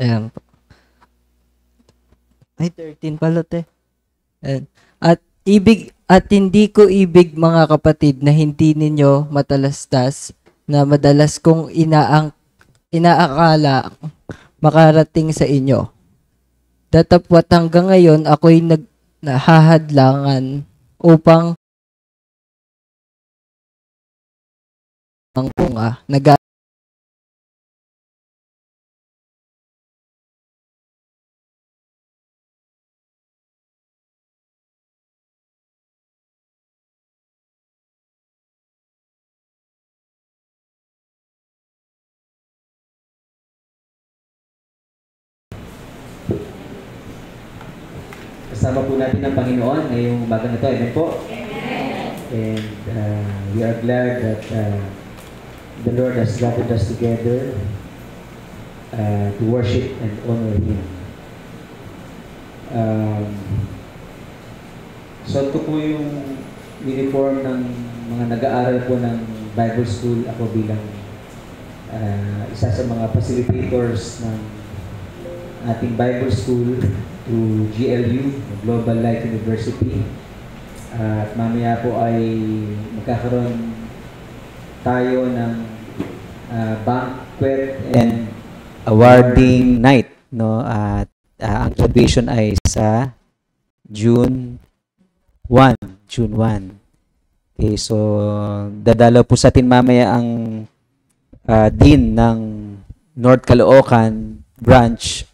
Ayan po. Ay, 13 pala, te. Ayan. At hindi ko ibig, mga kapatid, na hindi ninyo matalastas na madalas kong inaakala makarating sa inyo. Datapwat hanggang ngayon ako'y nahahadlangan upang ang punga Kasama po natin ang Panginoon ngayong umagang ito. Amen po? And we are glad that the Lord has gathered us together to worship and honor Him. Suot ko po yung uniform ng mga nag-aaral po ng Bible School. Ako bilang isa sa mga facilitators ng ating Bible School to GLU, Global Life University. At mamaya po ay magkakaroon tayo ng banquet and awarding night, no? At ang graduation ay sa June 1. Okay, so dadalaw po sa atin mamaya ang dean ng North Caloocan branch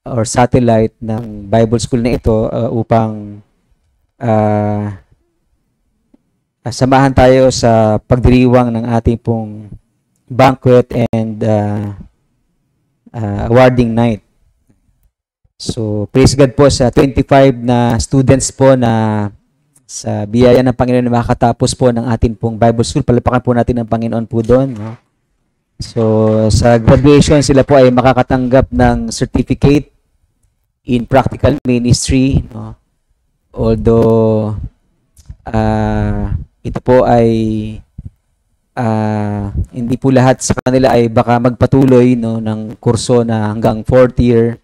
or satellite ng Bible School na ito upang samahan tayo sa pagdiriwang ng ating pong banquet and awarding night. So, praise God po sa 25 na students po na sa biyaya ng Panginoon na makakatapos po ng ating pong Bible School. Palapakan po natin ang Panginoon po doon. No? So, sa graduation, sila po ay makakatanggap ng certificate in practical ministry. No? Although, ito po ay hindi po lahat sa kanila ay baka magpatuloy, no, ng kurso na hanggang 4th year.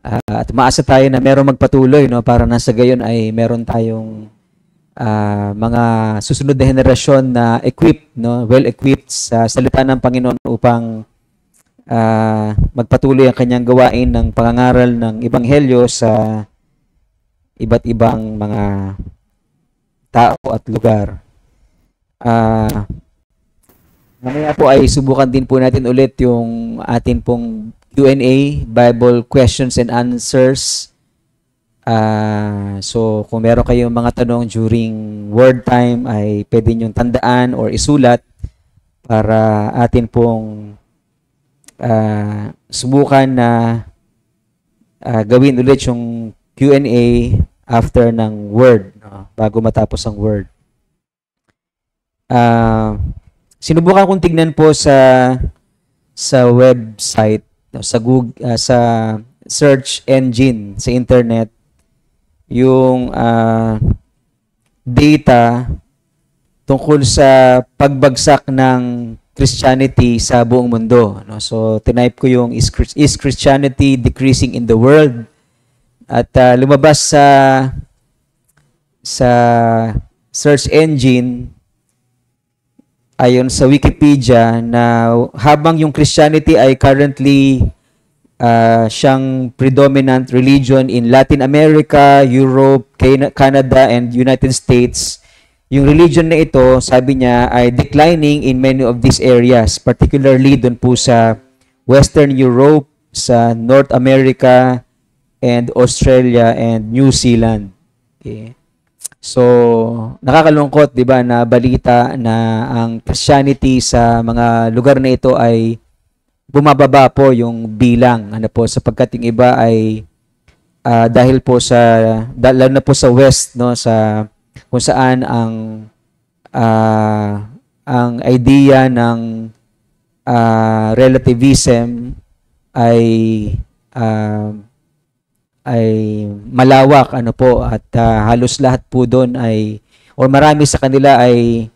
At maasa tayo na meron magpatuloy, no, para nasa gayon ay meron tayong mga susunod na henerasyon na equipped, no, well-equipped sa salita ng Panginoon upang magpatuloy ang kanyang gawain ng pangangaral ng Ebanghelyo sa iba't ibang mga tao at lugar. Mamaya po ay subukan din po natin ulit yung atin pong Q&A, Bible questions and answers. So kung meron kayong mga tanong during word time ay pwede niyong tandaan or isulat para atin pong subukan na gawin ulit yung Q&A after ng word, no? Bago matapos ang word. Sinubukan kong tignan po sa website, no, sa Google, sa search engine sa internet yung data tungkol sa pagbagsak ng Christianity sa buong mundo, no? So tinype ko yung is Christianity decreasing in the world, at lumabas sa search engine ayon sa Wikipedia na habang yung Christianity ay currently siyang predominant religion in Latin America, Europe, Canada, and United States, yung religion na ito, sabi niya, ay declining in many of these areas, particularly doon po sa Western Europe, sa North America, and Australia, and New Zealand. Okay. So, nakakalungkot, di ba, na balita na ang Christianity sa mga lugar na ito ay bumababa po yung bilang, ano po, sapagkat yung iba ay dahil po sa, lalo na po sa West, no, sa kung saan ang idea ng relativism ay malawak, ano po, at halos lahat po doon ay, o marami sa kanila ay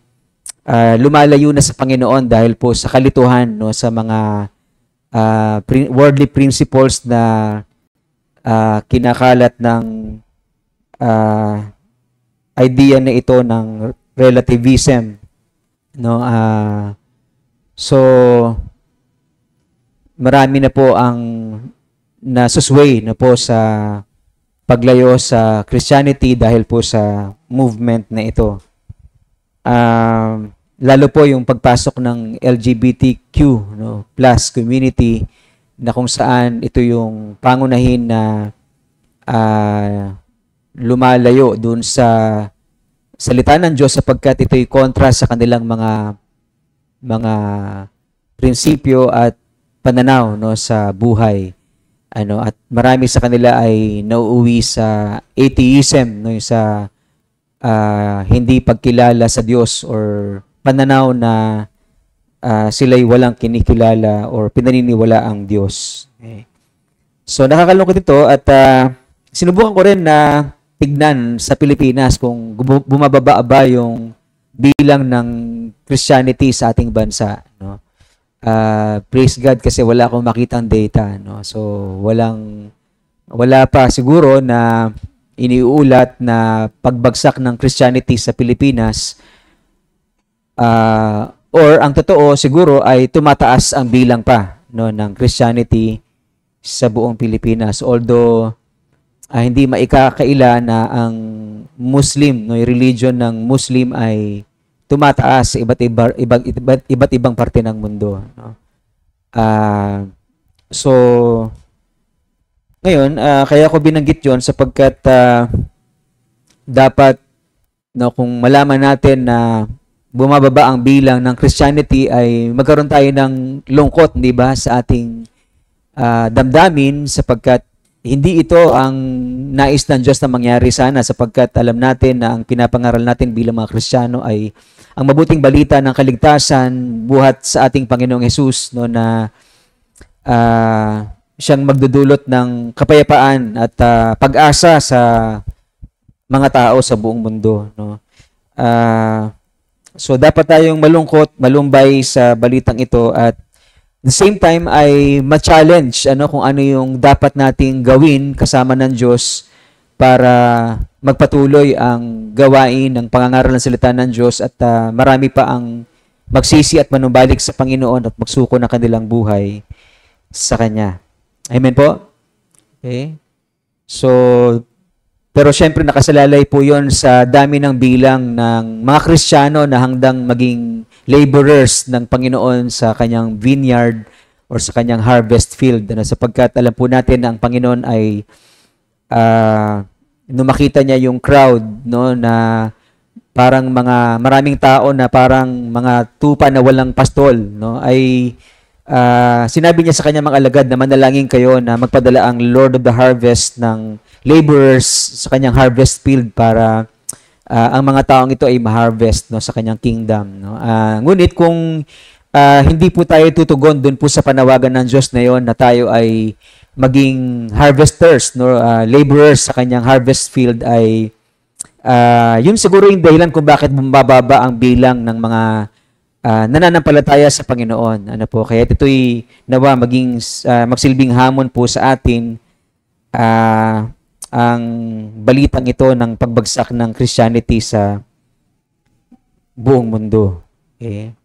lumalayo na sa Panginoon dahil po sa kalituhan, no, sa mga worldly principles na kinakalat ng idea na ito ng relativism, no? So marami na po ang nasusway na po sa paglayo sa Christianity dahil po sa movement na ito. Lalo po yung pagpasok ng LGBTQ, no, plus community, na kung saan ito yung pangunahin na lumalayo dun sa salita ng Diyos sapagkat ito'y kontra sa kanilang mga prinsipyo at pananaw, no, sa buhay. At marami sa kanila ay nauuwi sa atheism, no, sa hindi pagkilala sa Diyos or pananaw na sila'y walang kinikilala or pinaniniwala ang Diyos. Okay. So nakakalungkot ito at sinubukan ko rin na tignan sa Pilipinas kung bumababa ba yung bilang ng Christianity sa ating bansa, no? Praise God kasi wala akong makitang data, no? So wala pa siguro na iniuulat na pagbagsak ng Christianity sa Pilipinas, or ang totoo siguro ay tumataas ang bilang pa, no, ng Christianity sa buong Pilipinas, although hindi maikakaila na ang Muslim, no, yung religion ng Muslim ay tumataas sa iba't ibang parte ng mundo, no? So ngayon, kaya ko binanggit 'yon sapagkat dapat, no, kung malaman natin na bumababa ang bilang ng Christianity ay magkaroon tayo ng lungkot, di ba, sa ating damdamin sapagkat hindi ito ang nais ng Diyos na mangyari sana sapagkat alam natin na ang pinapangaral natin bilang mga Kristiyano ay ang mabuting balita ng kaligtasan buhat sa ating Panginoong Hesus, no, na siyang magdudulot ng kapayapaan at pag-asa sa mga tao sa buong mundo, no. So dapat tayong malungkot, malumbay sa balitang ito at the same time ay ma-challenge kung ano yung dapat nating gawin kasama ng Diyos para magpatuloy ang gawain ng pangangaral ng salita ng Diyos at marami pa ang magsisi at manumbalik sa Panginoon at magsuko ng kanilang buhay sa Kanya. Amen po? Okay? So, pero syempre nakasalalay po yon sa dami ng bilang ng mga Kristiyano na hanggang maging laborers ng Panginoon sa kanyang vineyard or sa kanyang harvest field. Sapagkat alam po natin na ang Panginoon ay nung makita niya yung crowd, no, na parang maraming tao na parang mga tupa na walang pastol, no, ay sinabi niya sa kanyang mga alagad na manalangin kayo na magpadala ang Lord of the Harvest ng laborers sa kanyang harvest field para ang mga taong ito ay ma-harvest, no, sa kanyang kingdom, no. Ngunit kung hindi po tayo tutugon doon po sa panawagan ng Diyos na yon na tayo ay maging harvesters, no, laborers sa kanyang harvest field, ay yun siguro yung dahilan kung bakit bumababa ang bilang ng mga nananampalataya sa Panginoon. Kaya ito'y nawa magsilbing hamon po sa atin ang balitang ito ng pagbagsak ng Christianity sa buong mundo. Okay.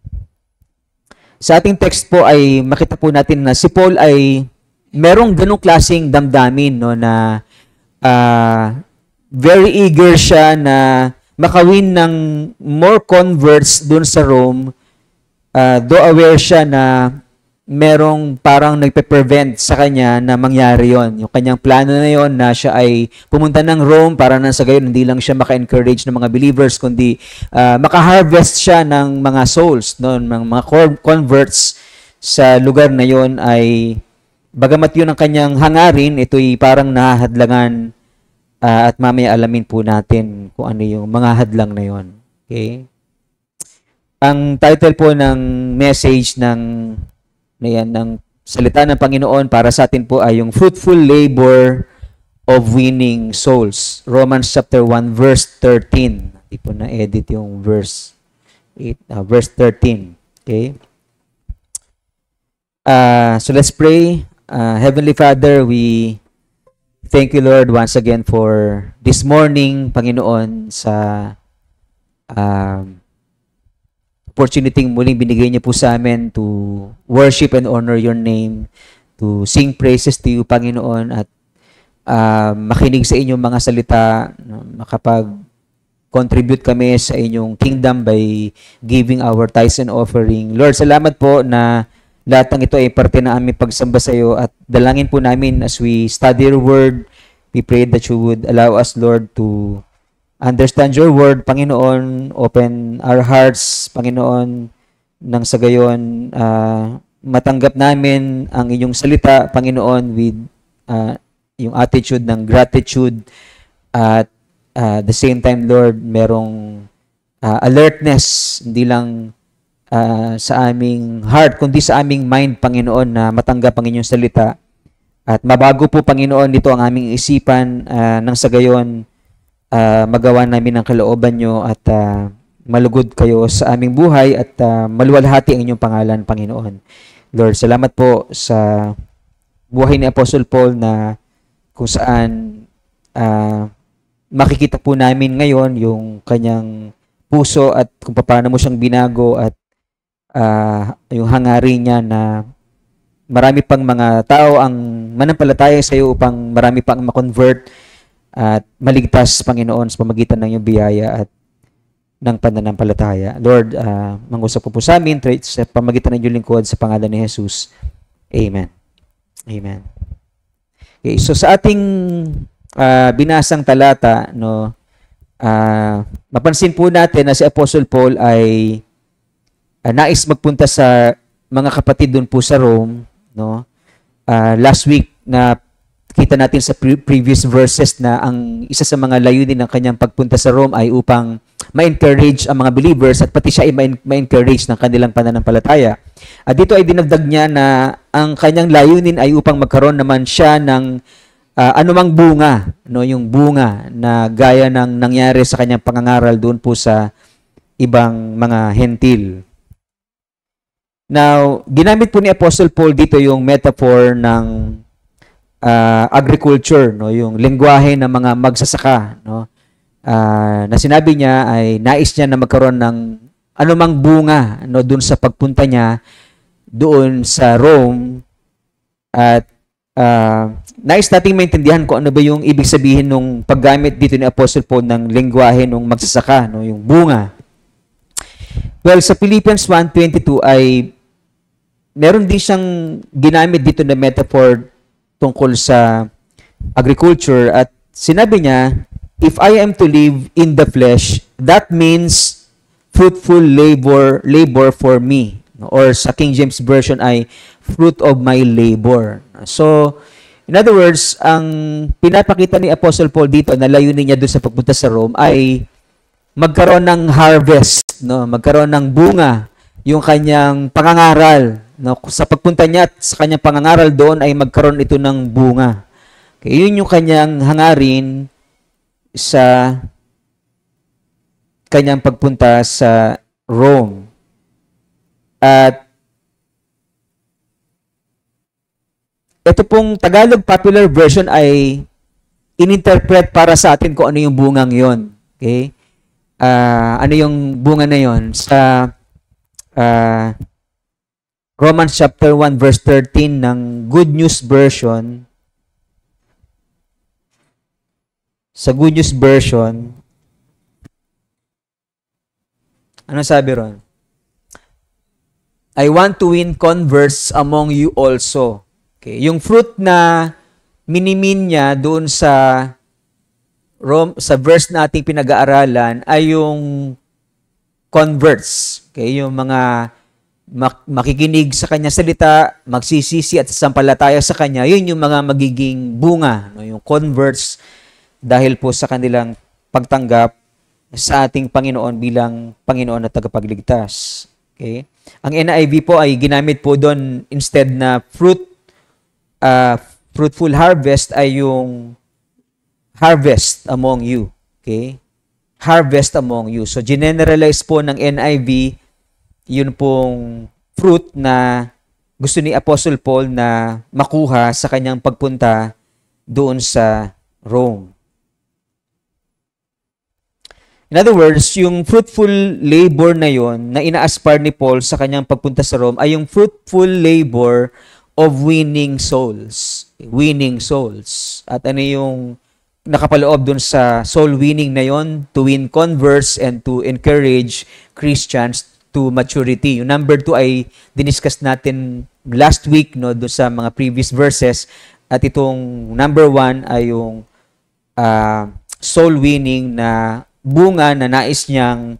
Sa ating text po ay makita po natin na si Paul ay merong ganong klaseng damdamin, no, na very eager siya na makawin ng more converts dun sa Rome, though aware siya na merong parang nagpe-prevent sa kanya na mangyari yon. Yung kanyang plano na yon na siya ay pumunta ng Rome para nang sa gayon hindi lang siya maka-encourage ng mga believers kundi maka-harvest siya ng mga souls, no, ng mga converts sa lugar na yon. Ay bagamat yun ang kanyang hangarin, ito'y parang nahahadlangan at mamaya alamin po natin kung ano yung mga hadlang na yon. Okay? Ang title po ng message ng salita ng Panginoon para sa atin po ay yung fruitful labor of winning souls. Romans chapter 1 verse 13. Hindi po na-edit yung verse 13. Okay? So let's pray. Heavenly Father, we thank you, Lord, once again for this morning, Panginoon, sa um, opportunity muling binigay niyo po sa amin to worship and honor your name, to sing praises to you, Panginoon, at makinig sa inyong mga salita, makapag-contribute kami sa inyong kingdom by giving our tithes and offering. Lord, salamat po na lahat ng ito ay parte na aming pagsamba sa iyo, at dalangin po namin as we study your word. We pray that you would allow us, Lord, to understand your word, Panginoon. Open our hearts, Panginoon, nang sa gayon matanggap namin ang inyong salita, Panginoon, with yung attitude ng gratitude, at the same time, Lord, merong alertness, hindi lang sa aming heart, kundi sa aming mind, Panginoon, na matanggap ang inyong salita. At mabago po, Panginoon, nito ang aming isipan, nang sa gayon, magawa namin ang kalooban nyo, at malugod kayo sa aming buhay, at maluwalhati ang inyong pangalan, Panginoon. Lord, salamat po sa buhay ni Apostle Paul, na kung saan makikita po namin ngayon yung kanyang puso at kung paano mo siyang binago, at yung hangarin niya na marami pang mga tao ang manampalataya sa iyo upang marami pang ma-convert at maligtas, Panginoon, sa pamagitan ng iyong biyaya at ng pananampalataya. Lord, mangusap po sa amin sa pamagitan ng iyong lingkod sa pangalan ni Jesus. Amen. Amen. Okay, so sa ating binasang talata, no, mapansin po natin na si Apostle Paul ay nais magpunta sa mga kapatid doon po sa Rome, no? Last week na kita natin sa previous verses na ang isa sa mga layunin ng kanyang pagpunta sa Rome ay upang ma-encourage ang mga believers, at pati siya ay ma-encourage ng kanilang pananampalataya. At dito ay dinagdag niya na ang kanyang layunin ay upang magkaroon naman siya ng anumang bunga, no, yung bunga na gaya ng nangyari sa kanyang pangangaral doon po sa ibang mga hentil. Now, ginamit po ni Apostle Paul dito yung metaphor ng agriculture, no, yung lengguwahe ng mga magsasaka, no, na sinabi niya ay nais niya na magkaroon ng anumang bunga, no, doon sa pagpunta niya doon sa Rome. At nais nating maintindihan kung ano ba yung ibig sabihin nung paggamit dito ni Apostle Paul ng lengguwahe ng magsasaka, no, yung bunga. Well, sa Philippians 1:22 ay meron din siyang ginamit dito na metaphor tungkol sa agriculture, at sinabi niya, if I am to live in the flesh, that means fruitful labor for me. Or sa King James Version ay fruit of my labor. So, in other words, ang pinapakita ni Apostle Paul dito na layunin niya doon sa pagpunta sa Rome ay magkaroon ng harvest, no, magkaroon ng bunga yung kanyang pangangaral, no, sa pagpunta niya at sa kanyang pangangaral doon ay magkaroon ito ng bunga. Okay, yun yung kanyang hangarin sa kanyang pagpunta sa Rome. At ito pong Tagalog popular version ay ininterpret para sa atin kung ano yung bungang yon. Okay? Ano yung bunga na yon? Sa Romans chapter 1 verse 13 ng Good News Version, sa Good News Version, ano sabi ron? I want to win converts among you also. Okay. Yung fruit na minimin niya doon sa verse na ating pinag-aaralan ay yung converts. Okay, yung mga makikinig sa kanya salita, magsisisi at sasampalataya sa kanya, yun yung mga magiging bunga, no? Yung converts dahil po sa kanilang pagtanggap sa ating Panginoon bilang Panginoon at tagapagligtas. Okay? Ang NIV po ay ginamit po doon instead na fruitful harvest ay yung harvest among you. Okay? Harvest among you. So, generalize po ng NIV yun pong fruit na gusto ni Apostle Paul na makuha sa kanyang pagpunta doon sa Rome. In other words, yung fruitful labor na yon na ina-aspire ni Paul sa kanyang pagpunta sa Rome ay yung fruitful labor of winning souls. Winning souls. At ano yung nakapaloob dun sa soul winning na yon? To win converts and to encourage Christians to maturity. Yung number 2 ay diniscuss natin last week, no, dun sa mga previous verses. At itong number 1 ay yung soul winning na bunga na nais niyang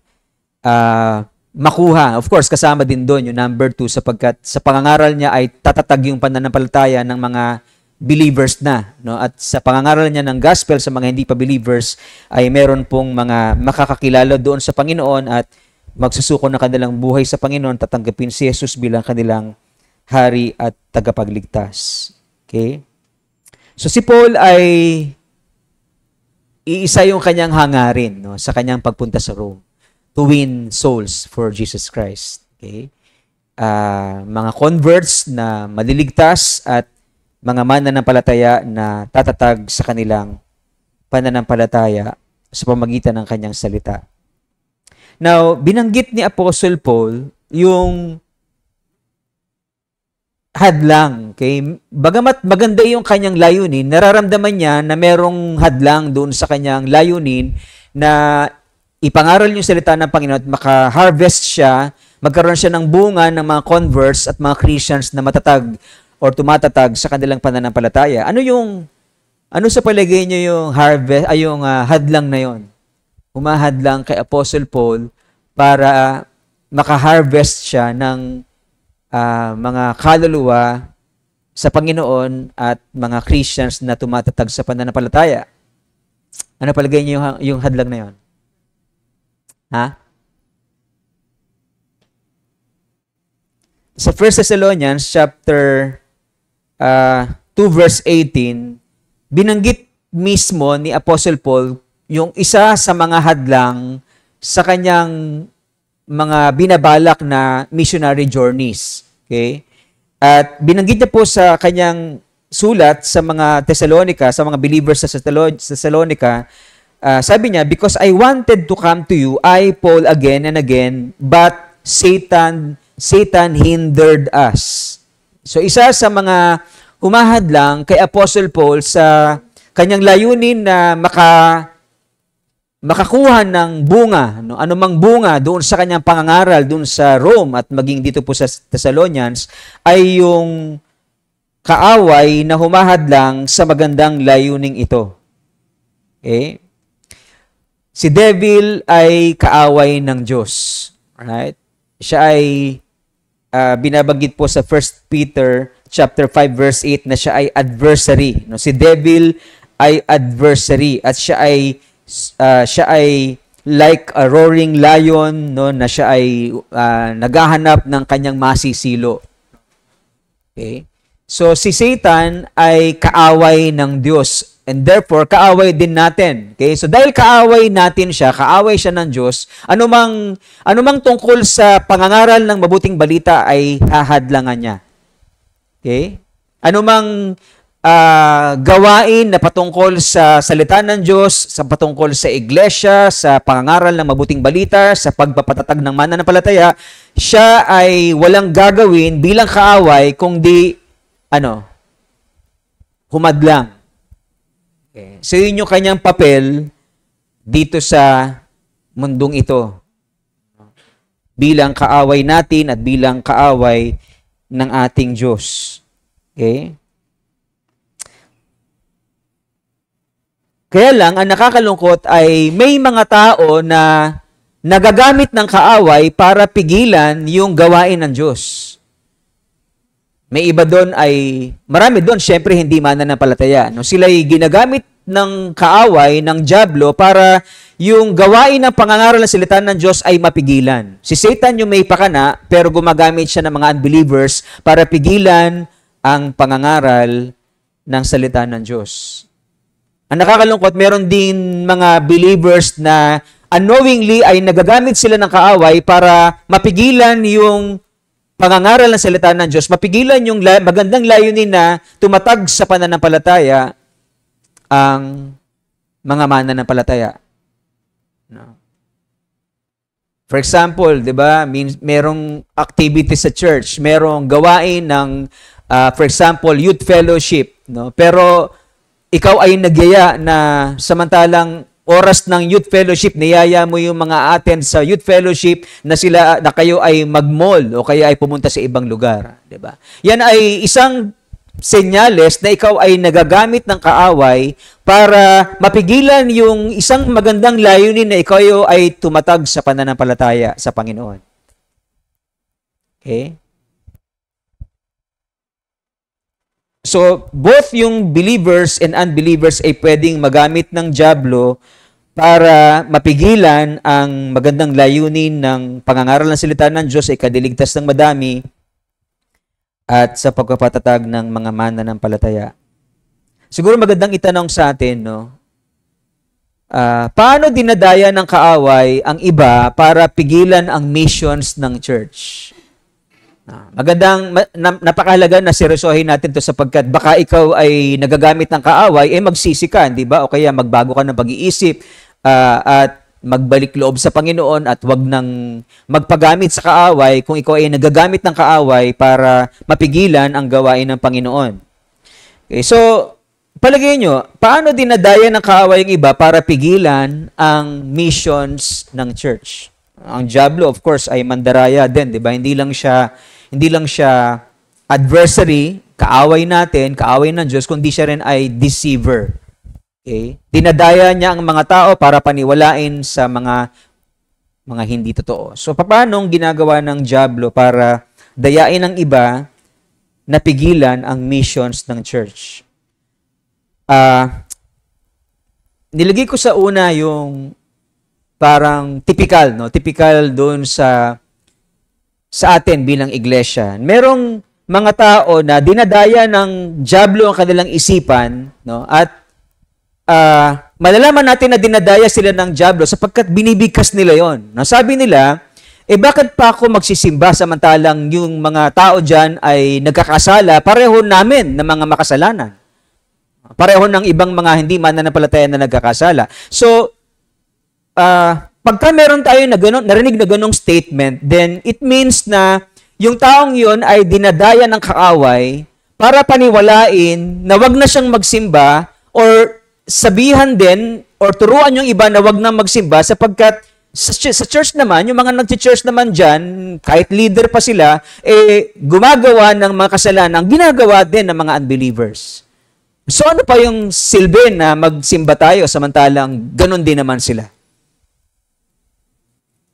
makuha. Of course, kasama din doon yung number 2 sapagkat sa pangangaral niya ay tatatag yung pananampalataya ng mga believers na. No? At sa pangangaral niya ng gospel sa mga hindi pa believers ay meron pong mga makakakilala doon sa Panginoon at magsusuko ng kanilang buhay sa Panginoon, tatanggapin si Jesus bilang kanilang hari at tagapagligtas. Okay? So si Paul ay iisa yung kanyang hangarin, no, sa kanyang pagpunta sa Rome, to win souls for Jesus Christ. Okay? Mga converts na maliligtas at mga mananampalataya na tatatag sa kanilang pananampalataya sa pamagitan ng kanyang salita. Now, binanggit ni Apostle Paul yung hadlang. Okay? Bagamat maganda yung kanyang layunin, nararamdaman niya na merong hadlang doon sa kanyang layunin na ipangaral yung salita ng Panginoon at maka-harvest siya, magkaroon siya ng bunga ng mga converts at mga Christians na matatag or tumatatag sa kanilang pananampalataya. Ano sa palagay niyo yung harvest, yung hadlang na yon? Humahadlang kay Apostle Paul para maka-harvest siya ng mga kaluluwa sa Panginoon at mga Christians na tumatatag sa pananampalataya. Ano palagay niyo yung hadlang na yon? Ha? Sa 1 Thessalonians chapter 2 verse 18, binanggit mismo ni Apostle Paul yung isa sa mga hadlang sa kanyang mga binabalak na missionary journeys. Okay? At binanggit niya po sa kanyang sulat sa mga Thessalonica, sa mga believers sa Thessalonica, sabi niya, because I wanted to come to you, I, Paul, again and again, but Satan hindered us. So isa sa mga humahadlang kay Apostle Paul sa kanyang layunin na makakuha ng bunga, no? Anumang bunga doon sa kanyang pangangaral doon sa Rome at maging dito po sa Thessalonians ay yung kaaway na humahadlang sa magandang layuning ito. Okay? Si devil ay kaaway ng Diyos. Right? Siya ay binabanggit po sa 1 Peter chapter 5 verse 8 na siya ay adversary. No? Si devil ay adversary at siya ay like a roaring lion, no, na siya ay naghahanap ng kanyang masisilo. Okay? So si Satan ay kaaway ng Diyos and therefore kaaway din natin. Okay? So dahil kaaway natin siya, kaaway siya ng Diyos, anumang tungkol sa pangangaral ng mabuting balita ay hahadlangan niya. Okay? Anumang gawain na patungkol sa salita ng Diyos, sa patungkol sa iglesia, sa pangangaral ng mabuting balita, sa pagpapatatag ng mananampalataya, siya ay walang gagawin bilang kaaway kung di, humadlang. Okay. So yun yung kanyang papel dito sa mundong ito. Bilang kaaway natin at bilang kaaway ng ating Diyos. Okay? Kaya lang, ang nakakalungkot ay may mga tao na nagagamit ng kaaway para pigilan yung gawain ng Diyos. May iba doon marami doon, syempre hindi mananampalataya. No? Sila'y ginagamit ng kaaway, ng dyablo, para yung gawain ng pangangaral ng salita ng Diyos ay mapigilan. Si Satan yung may pakana, pero gumagamit siya ng mga unbelievers para pigilan ang pangangaral ng salita ng Diyos. Ang nakakalungkot, meron din mga believers na unknowingly ay nagagamit sila ng kaaway para mapigilan yung pangangaral ng salita ng Diyos, mapigilan yung magandang layunin na tumatag sa pananampalataya ang mga mananampalataya. No. For example, 'di ba, merong activity sa church, merong gawain ng for example, youth fellowship, no? Pero ikaw ay nagyaya na samantalang oras ng youth fellowship, niyaya mo yung mga attend sa youth fellowship na kayo ay mag-mall o kaya ay pumunta sa ibang lugar, 'di ba? Yan ay isang senyales na ikaw ay nagagamit ng kaaway para mapigilan yung isang magandang layunin na ikaw ay tumatag sa pananampalataya sa Panginoon. Okay? So, both yung believers and unbelievers ay pwedeng magamit ng dyablo para mapigilan ang magandang layunin ng pangangaral ng salita ng Diyos ay kadiligtas ng madami at sa pagpapatatag ng mga mananampalataya. Siguro magandang itanong sa atin, no? Paano dinadaya ng kaaway ang iba para pigilan ang missions ng church? Napakahalaga na seryosohin natin to sapagkat baka ikaw ay nagagamit ng kaaway, magsisi ka, di ba? O kaya magbago ka ng pag-iisip at magbalik loob sa Panginoon at wag nang magpagamit sa kaaway kung ikaw ay nagagamit ng kaaway para mapigilan ang gawain ng Panginoon. Okay, so, palagay nyo, paano dinadaya ng kaaway ang iba para pigilan ang missions ng church? Ang dyablo, of course, ay mandaraya din, di ba? Hindi lang siya adversary, kaaway natin, kaaway ng Diyos, kundi siya rin ay deceiver. Okay? Dinadaya niya ang mga tao para paniwalain sa mga hindi totoo. So, paano ginagawa ng dyablo para dayain ang iba na pigilan ang missions ng church? Nilagay ko sa una yung parang typical, no? Typical doon sa atin bilang iglesia. Merong mga tao na dinadaya ng dyablo ang kanilang isipan, no? At malalaman natin na dinadaya sila ng dyablo sapagkat binibigkas nila yon. Nasabi nila, bakit pa ako magsisimba samantalang yung mga tao dyan ay nagkakasala, pareho namin na mga makasalanan. Pareho ng ibang mga hindi mananampalataya na nagkakasala. So, pagka meron tayo narinig na ganong statement, then it means na yung taong yun ay dinadaya ng kaaway para paniwalain na wag na siyang magsimba or sabihan din or turuan yung iba na wag na magsimba sapagkat sa church naman, yung mga nag-church naman dyan, kahit leader pa sila, gumagawa ng mga kasalanan, ginagawa din ng mga unbelievers. So ano pa yung silbi na magsimba tayo samantalang ganun din naman sila?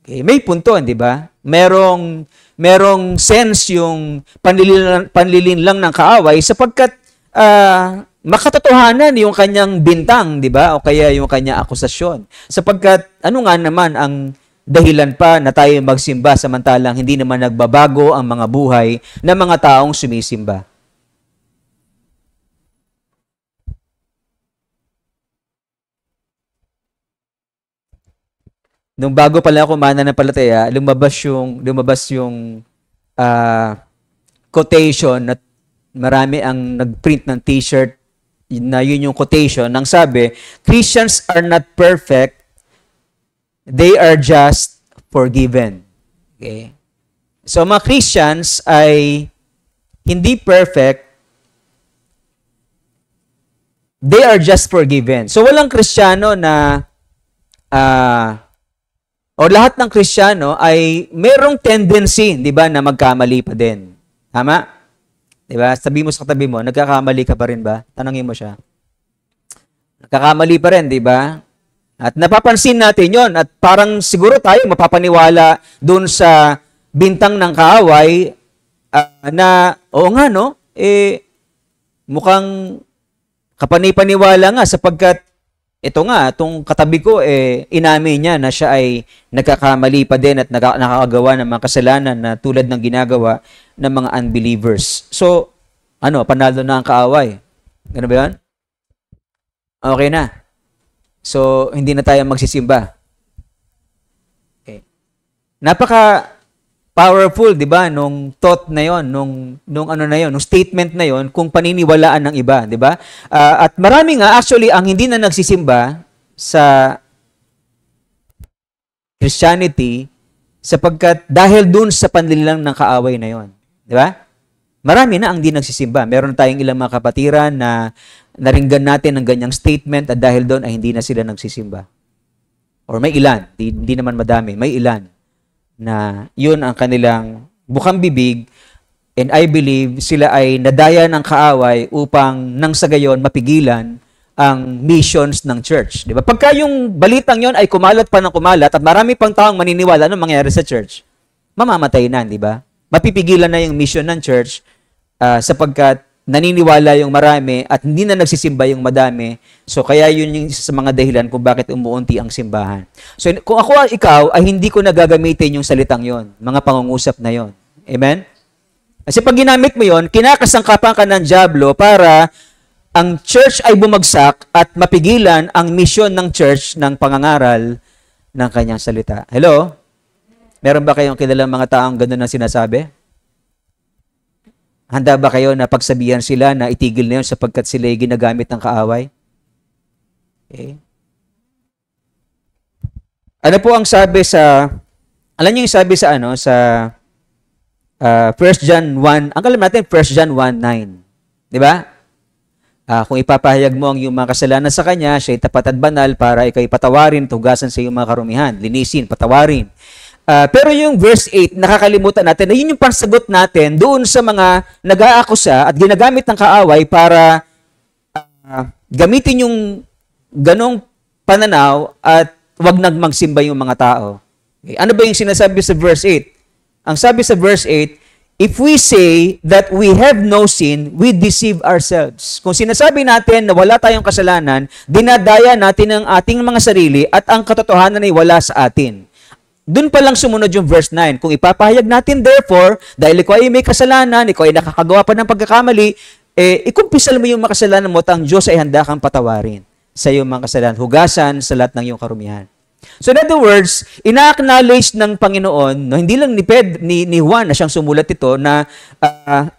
Okay, may punto, di ba? Merong sense yung panlilin lang ng kaaway sapagkat makatotohanan yung kanyang bintang, di ba? O kaya yung kanyang akusasyon. Sapagkat ano nga naman ang dahilan pa na tayo magsimba samantalang hindi naman nagbabago ang mga buhay ng mga taong sumisimba. Nung bago pala ako mananampalataya, lumabas yung quotation na marami ang nagprint ng t-shirt na yun yung quotation nang sabi, Christians are not perfect, they are just forgiven. Okay? So mga Christians ay hindi perfect, they are just forgiven. So walang Kristiyano na o lahat ng Kristiyano ay merong tendency, di ba, na magkamali pa din. Tama? Di ba? Sabi mo sa katabi mo, nagkakamali ka pa rin ba? Tanungin mo siya. Nagkakamali pa rin, di ba? At napapansin natin yon at parang siguro tayo mapapaniwala doon sa bintang ng kaaway na, oo nga, no? Mukhang kapanipaniwala nga sapagkat ito nga, itong katabi ko, inamin niya na siya ay nagkakamali pa din at nakakagawa ng mga kasalanan na tulad ng ginagawa ng mga unbelievers. So, panalo na ang kaaway. Ganun ba yun? Okay na. So, hindi na tayo magsisimba. Okay. powerful, 'di ba? Nung thought na 'yon, nung ano na 'yon, nung statement na 'yon kung paniniwalaan ng iba, 'di ba? At marami nga actually ang hindi na nagsisimba sa Christianity sapagkat dahil dun sa panlilang ng kaaway na 'yon, 'di ba? Marami na ang di nagsisimba. Meron tayong ilang mga kapatiran na naringgan natin ng ganyang statement at dahil doon ay hindi na sila nagsisimba. Or may ilan, hindi naman madami, may ilan na yun ang kanilang bukang bibig, and I believe sila ay nadaya ng kaaway upang nang sa gayon mapigilan ang missions ng church. Di ba? Pagka yung balitang yon ay kumalat pa ng kumalat at marami pang taong maniniwala anong mangyayari sa church, mamamatay na, di ba? Mapipigilan na yung mission ng church sapagkat naniniwala yung marami at hindi na nagsisimba yung madami. So, kaya yun yung isa sa mga dahilan kung bakit umuunti ang simbahan. So, kung ako ikaw, ay hindi ko na gagamitin yung salitang yon, mga pangungusap na yon. Amen? Kasi pag ginamit mo yon, kinakasangkapan ka ng dyablo para ang church ay bumagsak at mapigilan ang mission ng church ng pangangaral ng kanyang salita. Hello? Meron ba kayong kilalang mga taong gano'n na sinasabi? Handa ba kayo na pagsabihan sila na itigil na yun sapagkat sila ay ginagamit ng kaaway? Okay. Ano po ang sabi sa, alam niyo yung sabi sa sa 1 John 1, ang alam natin 1 John 1:9. Di ba? Kung ipapahayag mo ang iyong mga kasalanan sa Kanya, siya ay tapat at banal para ikay patawarin, tugasan sa iyong mga karumihan, linisin, patawarin. Pero yung verse 8, nakakalimutan natin na yun yung pansagot natin doon sa mga nag-aakusa at ginagamit ng kaaway para gamitin yung ganong pananaw at wag nang magsimba yung mga tao. Okay. Ano ba yung sinasabi sa verse 8? Ang sabi sa verse 8, if we say that we have no sin, we deceive ourselves. Kung sinasabi natin na wala tayong kasalanan, dinadaya natin ang ating mga sarili at ang katotohanan ay wala sa atin. Doon pa lang sumunod yung verse 9. Kung ipapahayag natin, therefore, dahil ikaw ay may kasalanan, ikaw ay nakakagawa pa ng pagkakamali, ikumpisal mo yung mga kasalanan mo at ang Diyos ay handa kang patawarin sa iyong mga kasalanan, hugasan sa lahat ng iyong karumihan. So in other words, ina-acknowledge ng Panginoon, no, hindi lang ni Juan na siyang sumulat ito, na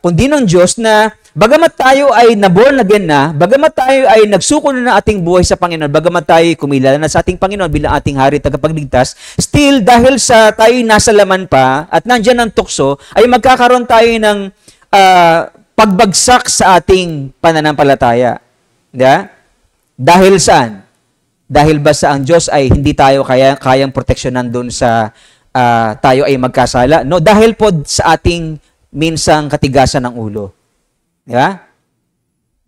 kundi ng Diyos na bagamat tayo ay naborn again na, bagamat tayo ay nagsuko na ng ating buhay sa Panginoon, bagamat tayo kumilala na sa ating Panginoon bilang ating hari at tagapagligtas, still dahil sa tayo nasa laman pa at nandyan ang tukso, ay magkakaroon tayo ng pagbagsak sa ating pananampalataya. Diba? Dahil saan? Dahil ba sa ang Diyos ay hindi tayo kayang proteksyonan doon sa tayo ay magkasala? No, dahil po sa ating minsang katigasan ng ulo. Di ba?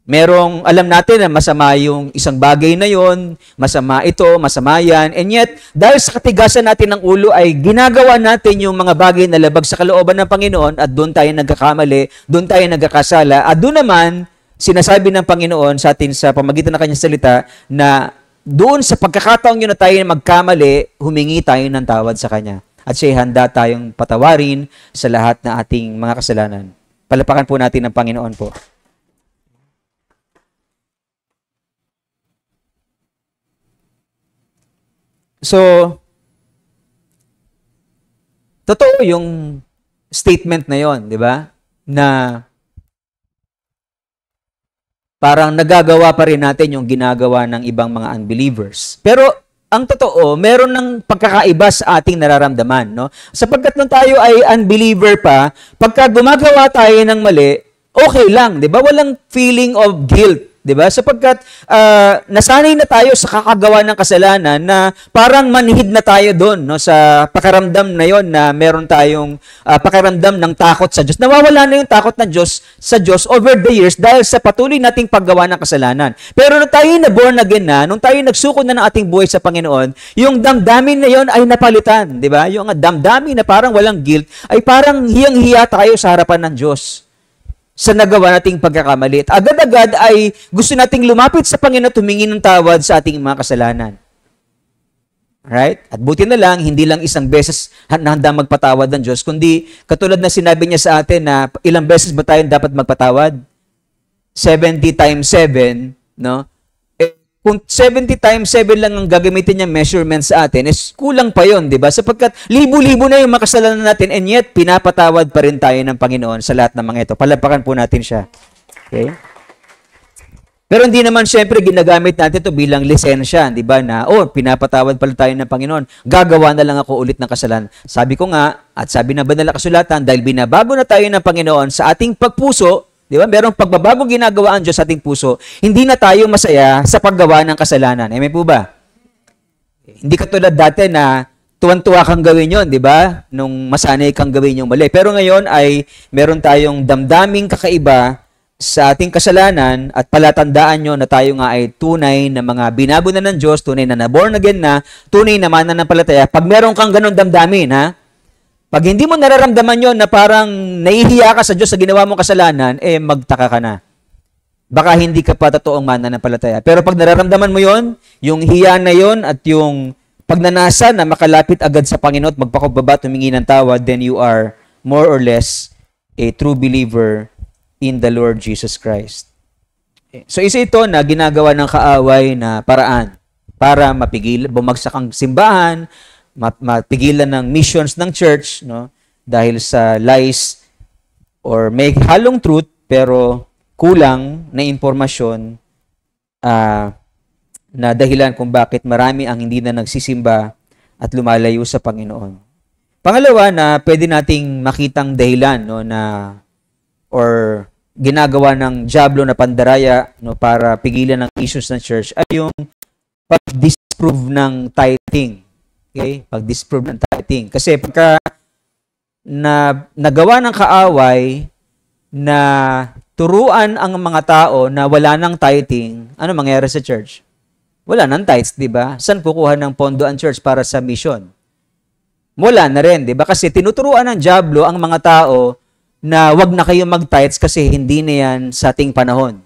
Merong, alam natin na masama yung isang bagay na yon, masama ito, masama yan, and yet, dahil sa katigasan natin ng ulo ay ginagawa natin yung mga bagay na labag sa kalooban ng Panginoon at doon tayo nagkakamali, doon tayo nagkakasala, at doon naman, sinasabi ng Panginoon sa atin sa pamagitan ng kanyang salita na doon sa pagkakataong yun na tayo magkamali, humingi tayo ng tawad sa Kanya. At siya handa tayong patawarin sa lahat ng ating mga kasalanan. Palapakan po natin ang Panginoon po. So, totoo yung statement na yon, di ba? Na parang nagagawa pa rin natin yung ginagawa ng ibang mga unbelievers. Pero ang totoo, meron ng pagkakaiba sa ating nararamdaman, no? Sapagkat nung tayo ay unbeliever pa, pagka gumagawa tayo ng mali, okay lang, 'di ba? Walang feeling of guilt, 'di ba? Sapagkat nasanay na tayo sa kakagawa ng kasalanan na parang manhid na tayo doon, no, sa pakiramdam na 'yon na meron tayong pakiramdam ng takot sa Diyos. Nawawala na yung takot ng Diyos sa Diyos over the years dahil sa patuloy nating paggawa ng kasalanan. Pero nung tayo na born again na, nung tayo nagsuko na ng ating buhay sa Panginoon, yung damdamin na 'yon ay napalitan, 'di ba? Yung damdamin na parang walang guilt ay parang hiyang-hiya tayo sa harapan ng Diyos sa nagawa nating pagkakamali. At agad-agad ay gusto nating lumapit sa Panginoon at humingi ng tawad sa ating mga kasalanan. Alright? At buti na lang, hindi lang isang beses na handa magpatawad ng Diyos, kundi katulad na sinabi niya sa atin na ilang beses ba tayo dapat magpatawad? 70 times 7, no? kung 70 times 7 lang ang gagamitin niya measurement sa atin, is kulang pa yon, di ba? Sapagkat libo-libo na yung makasalanan natin, and yet, pinapatawad pa rin tayo ng Panginoon sa lahat ng mga ito. Palapakan po natin siya. Okay? Pero hindi naman syempre ginagamit natin ito bilang lisensya, di ba, na, pinapatawad pala tayo ng Panginoon, gagawa na lang ako ulit ng kasalanan. Sabi ko nga, at sabi na banal na kasulatan, dahil binabago na tayo ng Panginoon sa ating pagpuso, di ba, merong pagbabago ginagawa ang Diyos sa ating puso, hindi na tayo masaya sa paggawa ng kasalanan. Amen po ba? Hindi katulad dati na tuwan-tuwa kang gawin yon, di ba? Nung masanay kang gawin yung mali. Pero ngayon ay meron tayong damdaming kakaiba sa ating kasalanan at palatandaan nyo na tayo nga ay tunay na mga binago na ng Diyos, tunay na born again na, tunay na mananampalataya. Pag meron kang ganun damdamin, ha? Pag hindi mo nararamdaman yon na parang nahihiya ka sa Diyos sa ginawa mong kasalanan, magtaka ka na. Baka hindi ka pa totoong mananampalataya. Pero pag nararamdaman mo yon, yung hiya na yon at yung pagnanasa na makalapit agad sa Panginoon at magpakumbaba, tumingi ng tawad, then you are more or less a true believer in the Lord Jesus Christ. So isa ito na ginagawa ng kaaway na paraan para bumagsak ang simbahan, mapigilan ng missions ng church, no? Dahil sa lies or may halong truth pero kulang na impormasyon na dahilan kung bakit marami ang hindi na nagsisimba at lumalayo sa Panginoon. Pangalawa na pwede nating makitang dahilan, no, na or ginagawa ng diablo na pandaraya, no, para pigilan ng issues ng church ay yung pag-disprove ng tithing. Okay? Pag-disprove ng tithing. Kasi pagka nagawa ng kaaway na turuan ang mga tao na wala ng tithing, ano mangyayari sa church? Wala ng tithes, di ba? Saan kukuha ng pondo ang church para sa mission? Wala na rin, di ba? Kasi tinuturuan ng diablo ang mga tao na wag na kayo mag-tithes kasi hindi na yan sa ating panahon.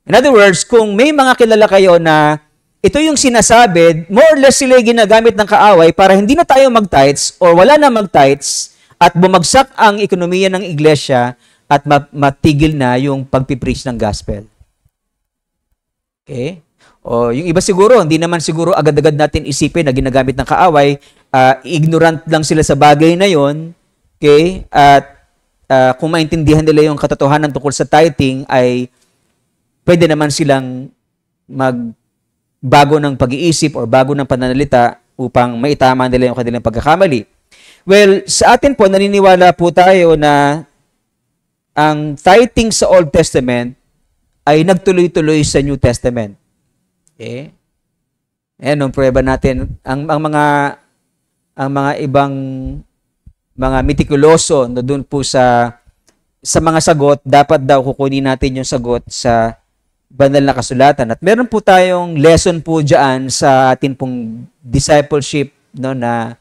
In other words, kung may mga kilala kayo na ito yung sinasabi, more or less sila ginagamit ng kaaway para hindi na tayo mag-tithes or wala na mag-tithes at bumagsak ang ekonomiya ng iglesia at matigil na yung pagpipreach ng gospel. Okay? O yung iba siguro, hindi naman siguro agad-agad natin isipin na ginagamit ng kaaway, ignorant lang sila sa bagay na yon, okay? At kung maintindihan nila yung katotohanan tungkol sa tithing, ay pwede naman silang magbago ng pag-iisip or bago ng pananalita upang maitama nila yung kanilang pagkakamali. Well, sa atin po, naniniwala po tayo na ang tithing sa Old Testament ay nagtuloy-tuloy sa New Testament. Okay? Ayan, nung prueba natin, ang mga ibang mga mitikuloso na doon po sa mga sagot, dapat daw kukunin natin yung sagot sa banal na kasulatan. At meron po tayong lesson po dyan sa atin pong discipleship, no, na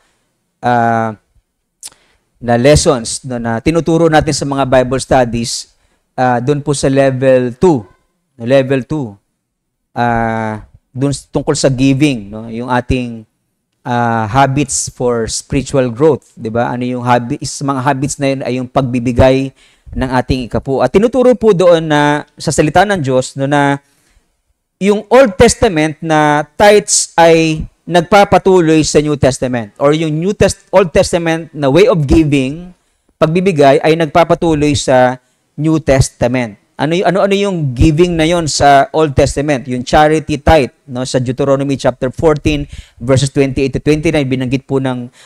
lessons, no, na tinuturo natin sa mga Bible studies doon po sa level 2. Level 2. Doon tungkol sa giving, no, yung ating habits for spiritual growth, 'di ba? Ano yung habits, mga habits na yun ay yung pagbibigay ng ating ikapu. At tinuturo po doon na sa salita ng Diyos, no, na yung Old Testament na tithes ay nagpapatuloy sa New Testament, or yung Old Testament na way of giving, pagbibigay ay nagpapatuloy sa New Testament. Ano yung giving na yon sa Old Testament? Yung charity tithe, no, sa Deuteronomy chapter 14 verses 28 to 29, binanggit po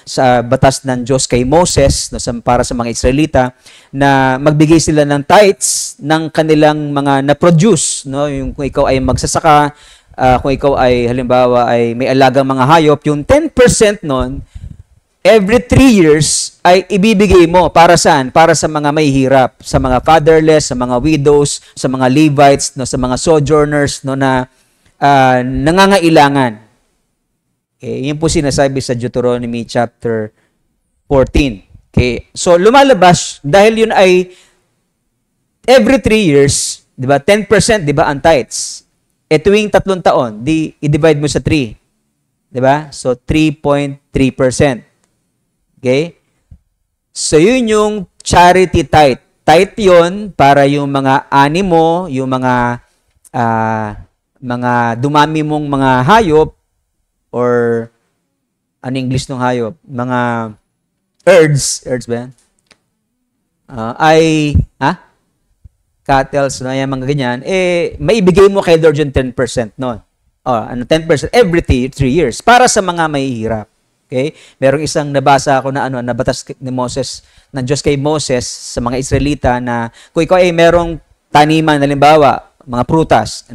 sa batas ng Diyos kay Moses, no, para sa mga Israelita na magbigay sila ng tithes ng kanilang mga na-produce, no, yung kung ikaw ay magsasaka, kung ikaw ay halimbawa ay may alagang mga hayop, yung 10% nun every 3 years ay ibibigay mo para saan? Para sa mga mahihirap, sa mga fatherless, sa mga widows, sa mga Levites, no, sa mga sojourners, no, na nangangailangan. Okay, yun po sinasabi sa Deuteronomy chapter 14. Okay, so lumalabas dahil yun ay every 3 years, 'di ba? 10%, 'di ba, ang tithes. Tuwing 3 taon, i-divide mo sa 3. 'Di ba? So 3.3%. Okay? So, yun yung charity tithe. Tithe yun para yung mga animo, yung mga mga dumami mong mga hayop or ano English ng hayop? Mga herds ba yan? Cattle, na yan, mga ganyan, maibigay mo kay Lord yung 10% noon. 10% every 3 years para sa mga mahihirap. Okay? Merong isang nabasa ako na nabatas ni Moses, ng Diyos kay Moses sa mga Israelita na kung ikaw ay merong taniman, halimbawa, mga prutas,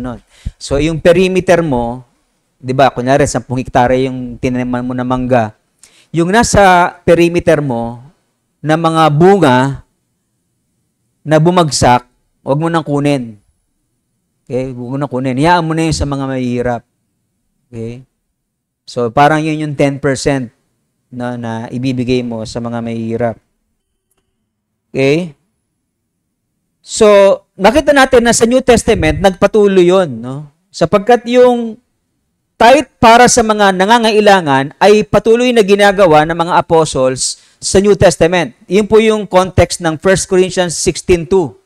So, yung perimeter mo, di ba, kunyari, 10 hektare yung tinaman mo na mangga, yung nasa perimeter mo na mga bunga na bumagsak, huwag mo nang kunin. Okay? Huwag mo nang kunin. Hayaan mo na yun sa mga mahihirap. Okay? So, parang yun yung 10% na ibibigay mo sa mga mahihirap. Okay? So, nakita natin na sa New Testament, nagpatuloy yun. No? Sapagkat yung tithe para sa mga nangangailangan ay patuloy na ginagawa ng mga apostles sa New Testament. Yun po yung context ng 1 Corinthians 16:2.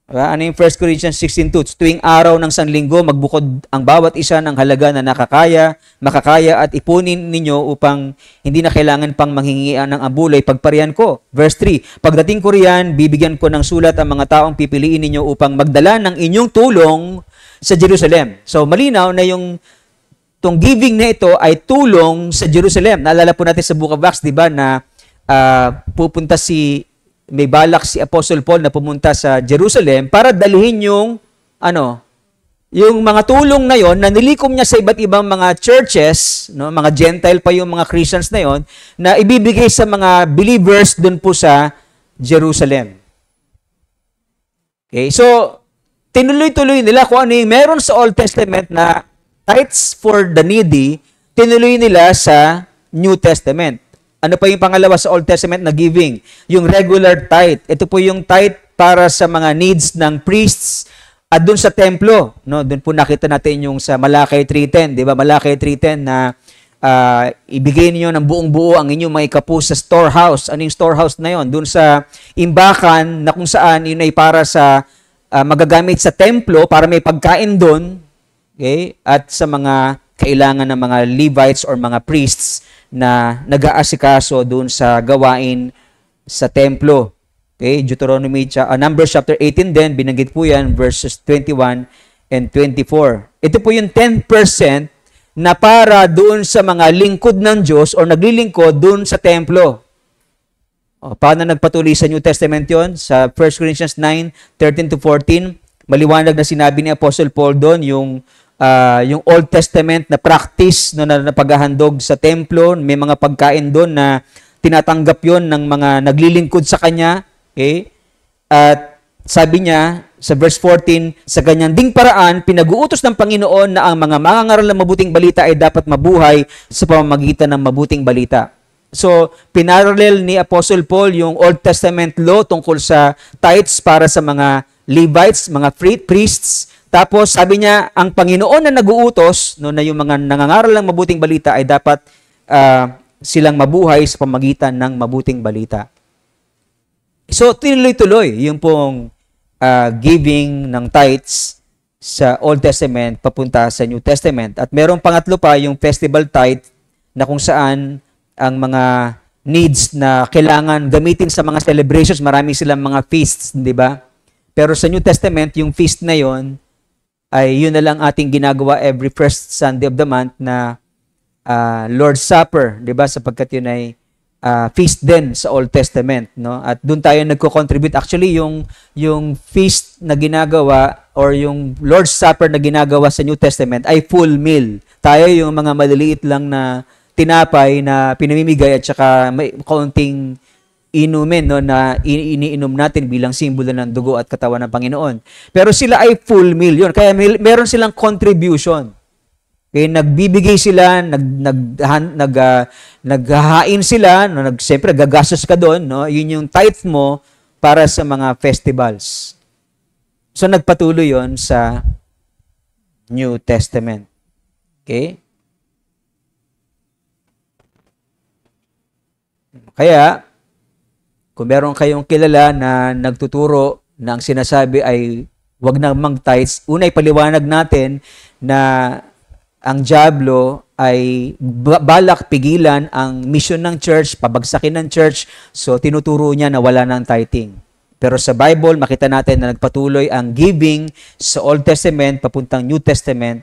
Ano yung 1 Corinthians 16:2? Tuwing araw ng sanlinggo, magbukod ang bawat isa ng halaga na makakaya at ipunin ninyo upang hindi na kailangan pang manghingian ng ambulay pagparian ko. Verse 3, pagdating ko riyan, bibigyan ko ng sulat ang mga taong pipiliin ninyo upang magdala ng inyong tulong sa Jerusalem. So, malinaw na tong giving na ito ay tulong sa Jerusalem. Naalala po natin sa Book of Acts, di ba, na may balak si Apostle Paul na pumunta sa Jerusalem para dalhin yung mga tulong na yon na nilikom niya sa iba't ibang mga churches, mga Gentile pa yung mga Christians na yon, na ibibigay sa mga believers dun po sa Jerusalem. Okay, so tinuloy-tuloy nila kung ano yung meron sa Old Testament na tithes for the needy, tinuloy nila sa New Testament. Ano pa yung pangalawa sa Old Testament na giving? Yung regular tithe. Ito po yung tithe para sa mga needs ng priests at dun sa templo. No? Dun po nakita natin yung sa Malakay 3:10. Di ba? Malakay 3:10 na ibigay niyo ng buong buo ang inyong mga kapus sa storehouse. Ano yung storehouse na yon? Dun sa imbakan na kung saan yun ay para sa magagamit sa templo para may pagkain dun. Okay? At sa mga kailangan ng mga Levites or mga priests na nag-aasikaso doon sa gawain sa templo. Okay, Numbers chapter 18 din, binanggit po yan, verses 21 and 24. Ito po yung 10% na para doon sa mga lingkod ng Diyos o naglilingkod doon sa templo. Paano nagpatuloy sa New Testament yon? Sa 1 Corinthians 9:13-14, maliwanag na sinabi ni Apostle Paul doon yung Old Testament na practice na paghahandog sa templo, may mga pagkain doon na tinatanggap yon ng mga naglilingkod sa kanya. Okay? At sabi niya sa verse 14, sa ganyan ding paraan, pinag-uutos ng Panginoon na ang mga mangangaral ng mabuting balita ay dapat mabuhay sa pamamagitan ng mabuting balita. So, pinarallel ni Apostle Paul yung Old Testament law tungkol sa tithes para sa mga Levites, mga priests. Tapos, sabi niya, ang Panginoon na nag-uutos, na yung mga nangangaral ng mabuting balita ay dapat silang mabuhay sa pamagitan ng mabuting balita. So, tinuloy-tuloy yung pong giving ng tithes sa Old Testament papunta sa New Testament. At merong pangatlo pa, yung festival tithe, na kung saan ang mga needs na kailangan gamitin sa mga celebrations, marami silang mga feasts, di ba? Pero sa New Testament, yung feast na yon ay yun na lang ating ginagawa every first Sunday of the month na Lord's Supper, 'di ba? Sapagkat yun ay feast din sa Old Testament, no? At doon tayo nagko-contribute. Actually, yung feast na ginagawa or yung Lord's Supper na ginagawa sa New Testament ay full meal. Tayo yung mga maliliit lang na tinapay na pinamimigay at saka may kaunting inumin, no, na iniinom natin bilang simbolo ng dugo at katawan ng Panginoon. Pero sila ay full meal yun. Kaya meron silang contribution. Okay, nagbibigay sila, naghahain sila, no, siyempre gagastos ka doon, no? Yun yung tithe mo para sa mga festivals. So nagpatuloy yon sa New Testament. Okay? Kaya kung meron kayong kilala na nagtuturo na ang sinasabi ay Huwag na mag-tithes. Una, ipaliwanag natin na ang dyablo ay balak pigilan ang mission ng church, pabagsakin ng church, so tinuturo niya na wala ng tithing. Pero sa Bible, makita natin na nagpatuloy ang giving sa Old Testament papuntang New Testament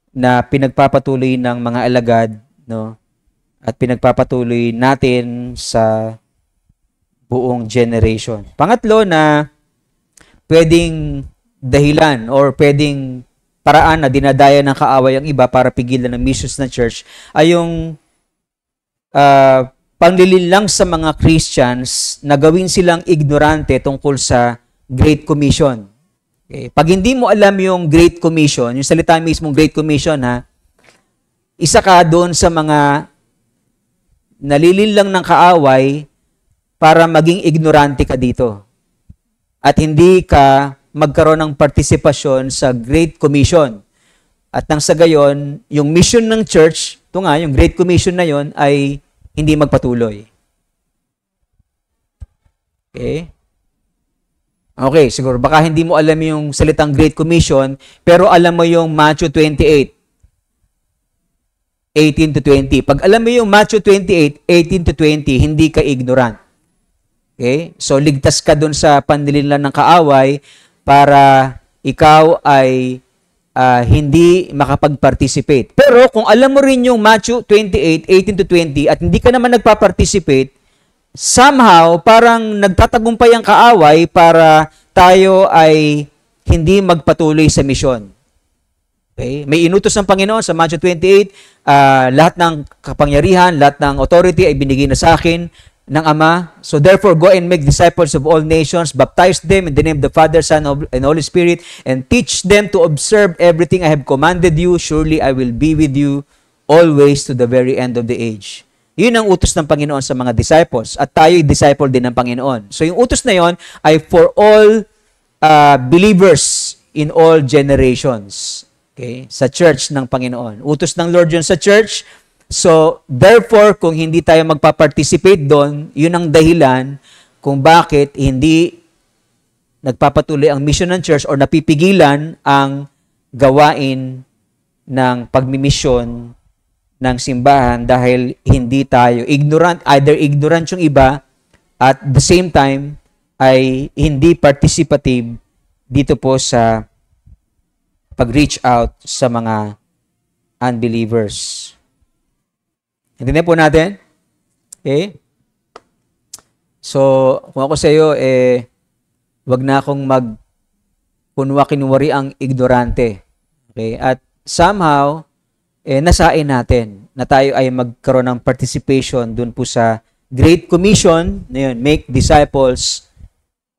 na pinagpapatuloy ng mga alagad, no? At pinagpapatuloy natin sa buong generation. Pangatlo na pwedeng dahilan or pwedeng paraan na dinadaya ng kaaway ang iba para pigilan ng missions ng church ay yung panlilinlang sa mga Christians na gawin silang ignorante tungkol sa Great Commission. Okay. Pag hindi mo alam yung Great Commission, yung salita mismong Great Commission, isa ka doon sa mga nalilinlang ng kaaway para maging ignorante ka dito. At hindi ka magkaroon ng partisipasyon sa Great Commission. At nang sa gayon, yung mission ng church, ito nga, yung Great Commission na yon ay hindi magpatuloy. Okay? Okay, siguro baka hindi mo alam yung salitang Great Commission, pero alam mo yung Matthew 28, 18 to 20. Pag alam mo yung Matthew 28, 18 to 20, hindi ka ignorant. Okay? So, ligtas ka dun sa panlilinlang ng kaaway para ikaw ay hindi makapag-participate. Pero kung alam mo rin yung Matthew 28, 18 to 20 at hindi ka naman nagpa-participate, somehow parang nagtatagumpay ang kaaway para tayo ay hindi magpatuloy sa misyon. Okay? May inutos ng Panginoon sa Matthew 28, lahat ng kapangyarihan, lahat ng authority ay binigay na sa akin ng Ama. So therefore, go and make disciples of all nations, baptize them in the name of the Father, Son, and Holy Spirit, and teach them to observe everything I have commanded you. Surely I will be with you always to the very end of the age. Yun ang utos ng Panginoon sa mga disciples. At tayo'y disciple din ng Panginoon. So yung utos na yon ay for all believers in all generations. Okay? Sa church ng Panginoon. Utos ng Lord yun sa church. So, therefore, kung hindi tayo magpa-participate doon, yun ang dahilan kung bakit hindi nagpapatuloy ang mission ng church or napipigilan ang gawain ng pagmimisyon ng simbahan dahil hindi tayo ignorant, either ignorant yung iba at the same time ay hindi participative dito po sa pag-reach out sa mga unbelievers. Intindihan po natin? Okay? So, kung ako sa iyo, wag na akong magkunwa-kinwari ang ignorante. Okay? At somehow, nasain natin na tayo ay magkaroon ng participation dun po sa Great Commission, na yun, make disciples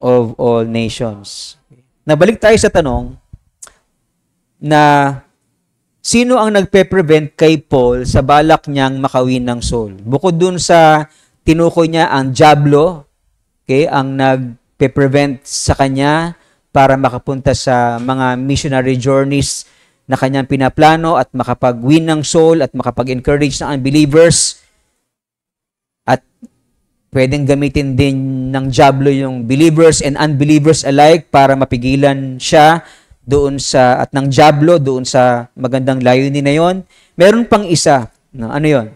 of all nations. Nabalik tayo sa tanong na sino ang nagpe-prevent kay Paul sa balak niyang makawin ng soul? Bukod dun sa tinukoy niya ang dyablo, okay, ang nagpe-prevent sa kanya para makapunta sa mga missionary journeys na kanyang pinaplano at makapag-win ng soul at makapag-encourage ng unbelievers. At pwedeng gamitin din ng dyablo yung believers and unbelievers alike para mapigilan siya doon sa, at ng dyablo, doon sa magandang layunin na yon. Meron pang isa. No, ano yon?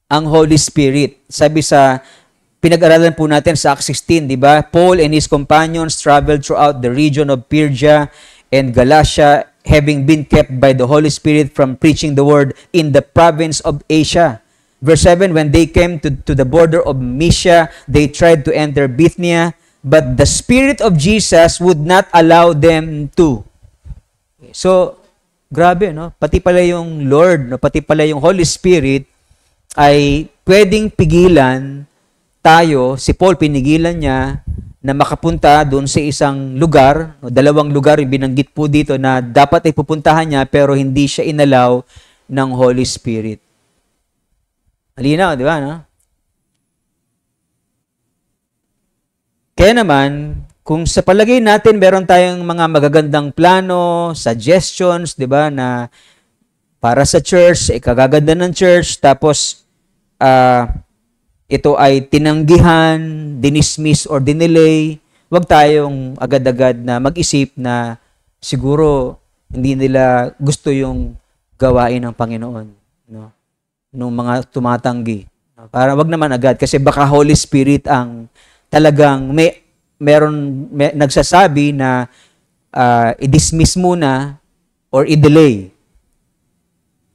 Ang Holy Spirit. Sabi sa, pinag-aralan po natin sa Acts 16, di ba? Paul and his companions traveled throughout the region of Phrygia and Galatia, having been kept by the Holy Spirit from preaching the word in the province of Asia. Verse 7, when they came to the border of Mysia, they tried to enter Bithynia, but the Spirit of Jesus would not allow them to. So, grabe, no? Pati pala yung Lord, no? Pati pala yung Holy Spirit ay pwedeng pigilan tayo. Si Paul, pinigilan niya na makapunta doon sa isang lugar, o dalawang lugar yung binanggit po dito na dapat ay pupuntahan niya pero hindi siya inalaw ng Holy Spirit. Malinaw, di ba, no? Kaya naman, kung sa palagay natin meron tayong mga magagandang plano, suggestions, 'di ba, na para sa church, ikagaganda ng church, tapos ito ay tinanggihan, dinismiss or dinelay, wag tayong agad-agad na mag-isip na siguro hindi nila gusto yung gawain ng Panginoon, no? Nung mga tumatanggi. Para wag naman agad kasi baka Holy Spirit ang talagang meron nagsasabi na i-dismiss muna or i-delay.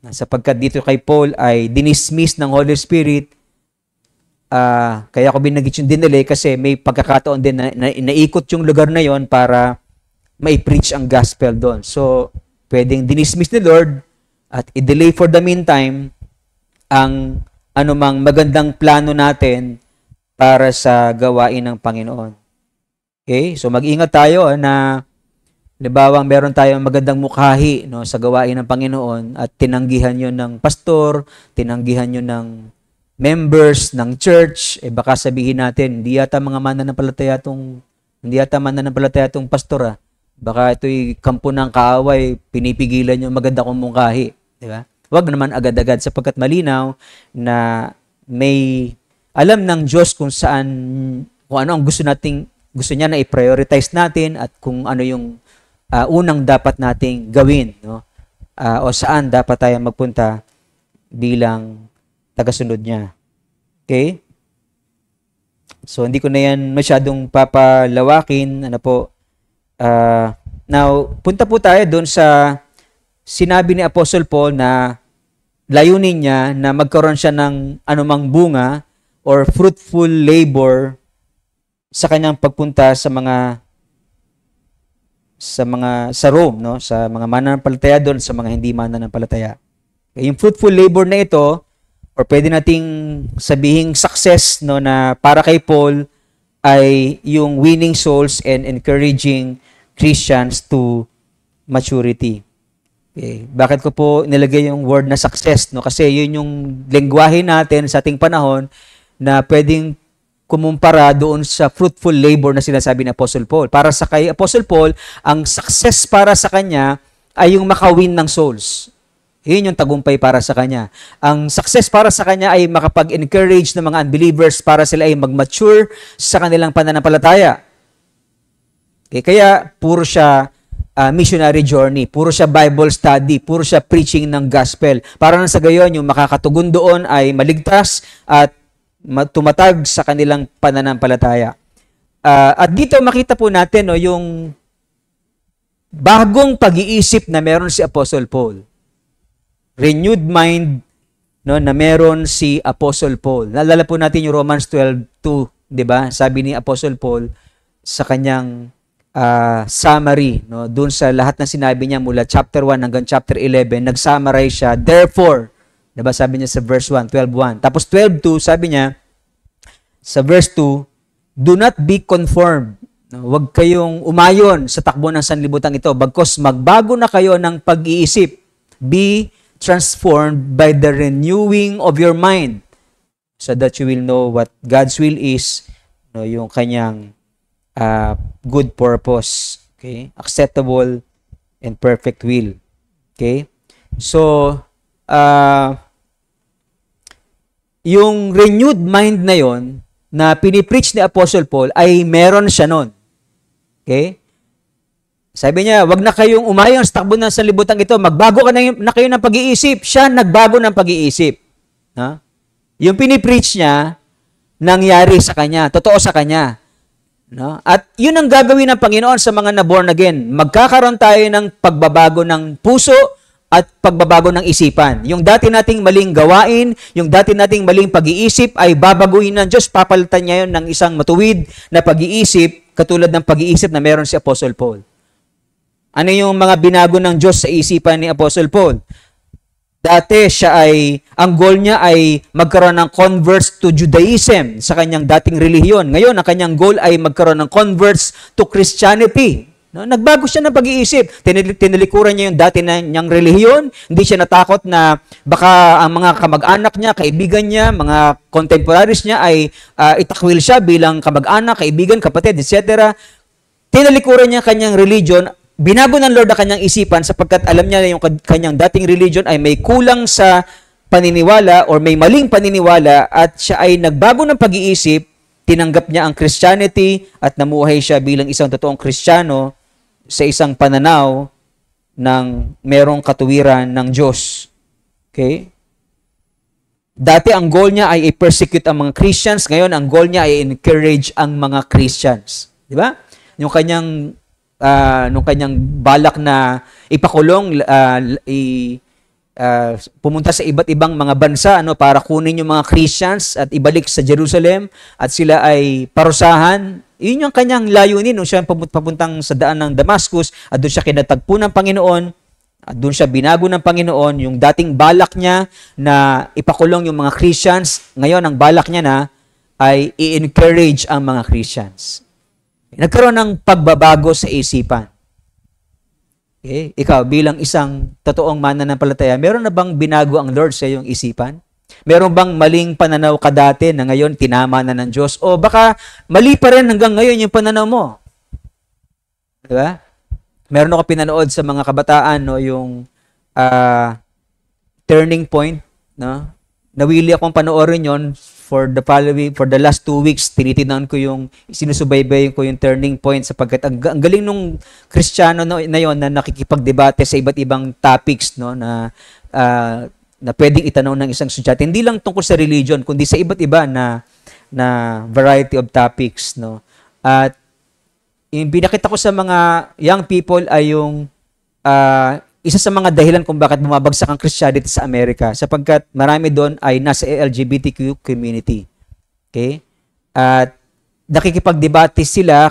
Sapagkat dito kay Paul ay dinismiss ng Holy Spirit, kaya ko binanggit yung dinelay kasi may pagkakataon din na naikot yung lugar na yon para mai-preach ang gospel doon. So, pwedeng dinismiss ni Lord at i-delay for the meantime ang anumang magandang plano natin para sa gawain ng Panginoon. Okay? So, mag-ingat tayo na halimbawa, meron tayong magandang mukhahi, no, sa gawain ng Panginoon at tinanggihan yun ng pastor, tinanggihan yun ng members ng church, baka sabihin natin, hindi yata mananampalataya tong pastor. Baka ito'y kampo ng kaaway, pinipigilan yung maganda kong mukhahi. Di ba? Huwag naman agad-agad sapagkat malinaw na may alam ng Diyos kung ano ang gusto niya na i-prioritize natin at kung ano yung unang dapat nating gawin, no? O saan dapat tayo magpunta bilang tagasunod niya. Okay? So, hindi ko na yan masyadong papalawakin. Now, punta po tayo doon sa sinabi ni Apostle Paul na layunin niya na magkaroon siya ng anumang bunga or fruitful labor sa kanyang pagpunta sa Rome, no? Sa mga mananampalataya doon, sa mga hindi mananampalataya. Yung fruitful labor na ito, or pwede nating sabihing success, no, na para kay Paul ay yung winning souls and encouraging Christians to maturity. Okay. Bakit ko po nilagay yung word na success, no? Kasi yun yung lengguwahe natin sa ating panahon na pwedeng kumumpara doon sa fruitful labor na sinasabi ni Apostle Paul. Para sa kay Apostle Paul, ang success para sa kanya ay yung makawin ng souls. Yun yung tagumpay para sa kanya. Ang success para sa kanya ay makapag-encourage ng mga unbelievers para sila ay mag-mature sa kanilang pananampalataya. Okay, kaya puro siya missionary journey, puro siya Bible study, puro siya preaching ng gospel. Para nang sa gayon, yung makakatugon doon ay maligtas at tumatag sa kanilang pananampalataya. At dito makita po natin, no, yung bagong pag-iisip na meron si Apostle Paul. Renewed mind, no, na meron si Apostle Paul. Naalala po natin yung Romans 12:2, 'di ba? Sabi ni Apostle Paul sa kanyang summary, no, doon sa lahat ng sinabi niya mula chapter 1 hanggang chapter 11, nag-summarize siya. Therefore, 'di ba, sabi niya sa verse 1, 12:1. Tapos 12:2, sabi niya sa verse 2, do not be conformed. No, huwag kayong umayon sa takbo ng sanlibutan ito, bagkus magbago na kayo ng pag-iisip. Be transformed by the renewing of your mind so that you will know what God's will is, no, yung kanyang good purpose, okay? Acceptable and perfect will. Okay? So, yung renewed mind na yon na pinipreach ni Apostle Paul ay meron siya nun. Okay? Sabi niya, wag na kayong umayon sa takbo ng sanlibutan ito, magbago na kayo ng pag-iisip. Siya nagbago ng pag-iisip. Ha? Yung pinipreach niya, nangyari sa kanya, totoo sa kanya. No? At yun ang gagawin ng Panginoon sa mga na-born again. Magkakaroon tayo ng pagbabago ng puso at pagbabago ng isipan. Yung dati nating maling gawain, yung dati nating maling pag-iisip ay babaguhin ng Diyos. Papalitan niya yun ng isang matuwid na pag-iisip, katulad ng pag-iisip na meron si Apostle Paul. Ano yung mga binago ng Diyos sa isipan ni Apostle Paul? Dati ang goal niya ay magkaroon ng converts to Judaism sa kanyang dating relihiyon. Ngayon, ang kanyang goal ay magkaroon ng converts to Christianity. No? Nagbago siya ng pag-iisip. Tinalikuran niya yung dati na niyang relihiyon. Hindi siya natakot na baka ang mga kamag-anak niya, kaibigan niya, mga contemporaries niya ay itakwil siya bilang kamag-anak, kaibigan, kapatid, etc. Tinalikuran niya kanyang religion. Binago ng Lord ang kanyang isipan sapagkat alam niya na yung kanyang dating religion ay may kulang sa paniniwala or may maling paniniwala at siya ay nagbago ng pag-iisip, tinanggap niya ang Christianity at namuhay siya bilang isang totoong Kristiyano sa isang pananaw ng merong katuwiran ng Diyos. Okay? Dati ang goal niya ay i-persecute ang mga Christians, ngayon ang goal niya ay encourage ang mga Christians. Di ba? Yung kanyang nung kanyang balak na ipakulong, pumunta sa iba't ibang mga bansa para kunin yung mga Christians at ibalik sa Jerusalem at sila ay parusahan. Yun yung kanyang layunin nung siya papuntang sa daan ng Damascus at doon siya kinatagpo ng Panginoon at doon siya binago ng Panginoon. Yung dating balak niya na ipakulong yung mga Christians, ngayon ang balak niya na ay i-encourage ang mga Christians. Nagkaroon ng pagbabago sa isipan. Okay? Ikaw, bilang isang totoong mananampalataya, meron na bang binago ang Lord sa iyong isipan? Meron bang maling pananaw ka dati na ngayon tinama na ng Diyos? O baka mali pa rin hanggang ngayon yung pananaw mo? Diba? Meron ako pinanood sa mga kabataan, yung Turning Point. No? Nawili akong panoorin yon for the last 2 weeks. Tinitingnan ko sinusubaybay ko yung Turning Point sapagkat ang galing nung Kristiyano na yon na nakikipagdebate sa iba't ibang topics na pwedeng itanong ng isang estudyante. Hindi lang tungkol sa religion, kundi sa iba't iba na variety of topics. No? At yung binakita ko sa mga young people ay yung isa sa mga dahilan kung bakit bumabagsak ang Christianity sa Amerika sapagkat marami doon ay nasa LGBTQ community. Okay? At nakikipagdebate sila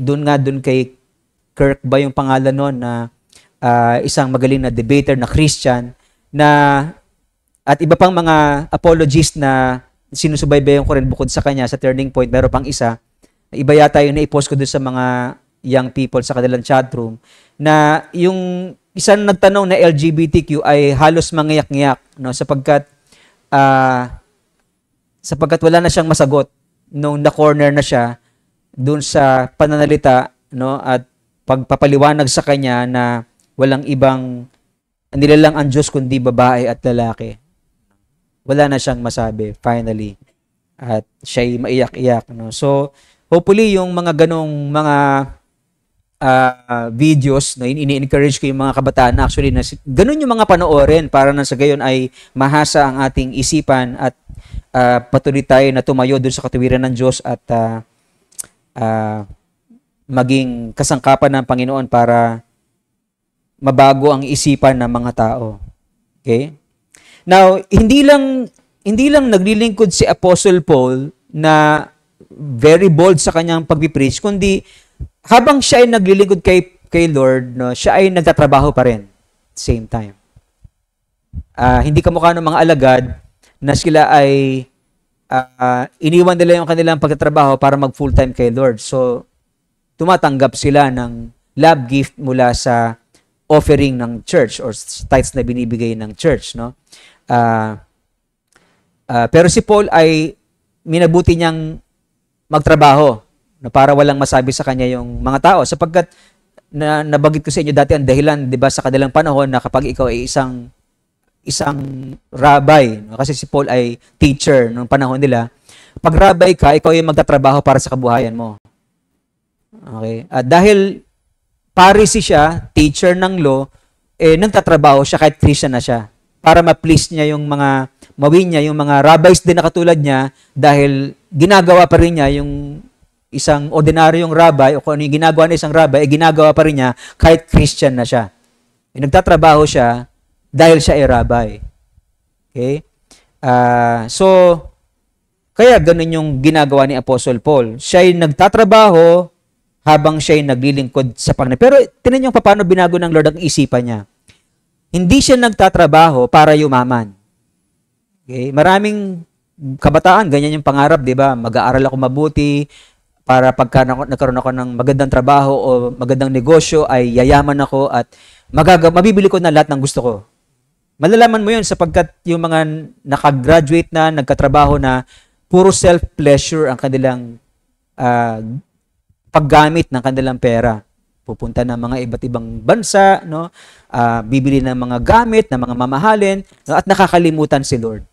doon kay Kirk ba yung pangalan noon na isang magaling na debater na Christian at iba pang mga apologists na sinusubaybayan ko rin bukod sa kanya sa Turning Point. Meron pang isa. Iba yata yung na-post ko doon sa mga young people sa kanilang chatroom na yung isang nagtanong na LGBTQ ay halos mangiyak-ngiyak sapagkat wala na siyang masagot nung na-corner na siya doon sa pananalita at pagpapaliwanag sa kanya na walang ibang nilalang ang Diyos kundi babae at lalaki. Wala na siyang masabi finally at siya'y maiyak-iyak. So hopefully yung mga ganong mga videos na ini-encourage ko yung mga kabataan na actually ganun yung mga panoorin para na sa gayon ay mahasa ang ating isipan at patuloy tayo na tumayo doon sa katuwiran ng Diyos at maging kasangkapan ng Panginoon para mabago ang isipan ng mga tao. Okay? Now, hindi lang naglilingkod si Apostle Paul na very bold sa kanyang pagpipreach, kundi habang siya ay naglilingkod kay Lord, siya ay nagtatrabaho pa rin same time. Hindi kamukha ng mga alagad na sila ay iniwan nila yung kanilang pagtatrabaho para mag full-time kay Lord. So, tumatanggap sila ng love gift mula sa offering ng church or tithes na binibigay ng church. No? Pero si Paul ay minabuti niyang magtrabaho na para walang masabi sa kanya yung mga tao sapagkat nabanggit ko sa inyo dati ang dahilan, 'di ba, sa kanilang panahon na kapag ikaw ay isang rabbi, kasi si Paul ay teacher noong panahon nila, pag rabbi ka, ikaw ay magtatrabaho para sa kabuhayan mo. Okay? At dahil Pharisee siya, teacher ng law, nagtatrabaho siya kahit Christian na siya para ma-please niya mawin niya yung mga rabbis din na katulad niya dahil ginagawa pa rin niya yung isang ordinaryong rabbi o kung ano yung ginagawa ng isang rabbi, ginagawa pa rin niya kahit Christian na siya. Nagtatrabaho siya dahil siya ay rabbi. Okay? So, kaya ganun yung ginagawa ni Apostle Paul. Siya ay nagtatrabaho habang siya ay naglilingkod sa Panginoon. Pero tinan niyo paano binago ng Lord ang isipan niya. Hindi siya nagtatrabaho para yumaman. Okay? Maraming kabataan, ganyan yung pangarap, di ba? Mag-aaral ako mabuti para pagka nagkaroon ako ng magandang trabaho o magandang negosyo ay yayaman ako at mabibili ko na lahat ng gusto ko. Malalaman mo yun sapagkat yung mga nakagraduate na, nagkatrabaho na, puro self-pleasure ang kanilang paggamit ng kanilang pera. Pupunta ng mga iba't ibang bansa, no? Bibili ng mga gamit, ng mga mamahalin, no? At nakakalimutan si Lord.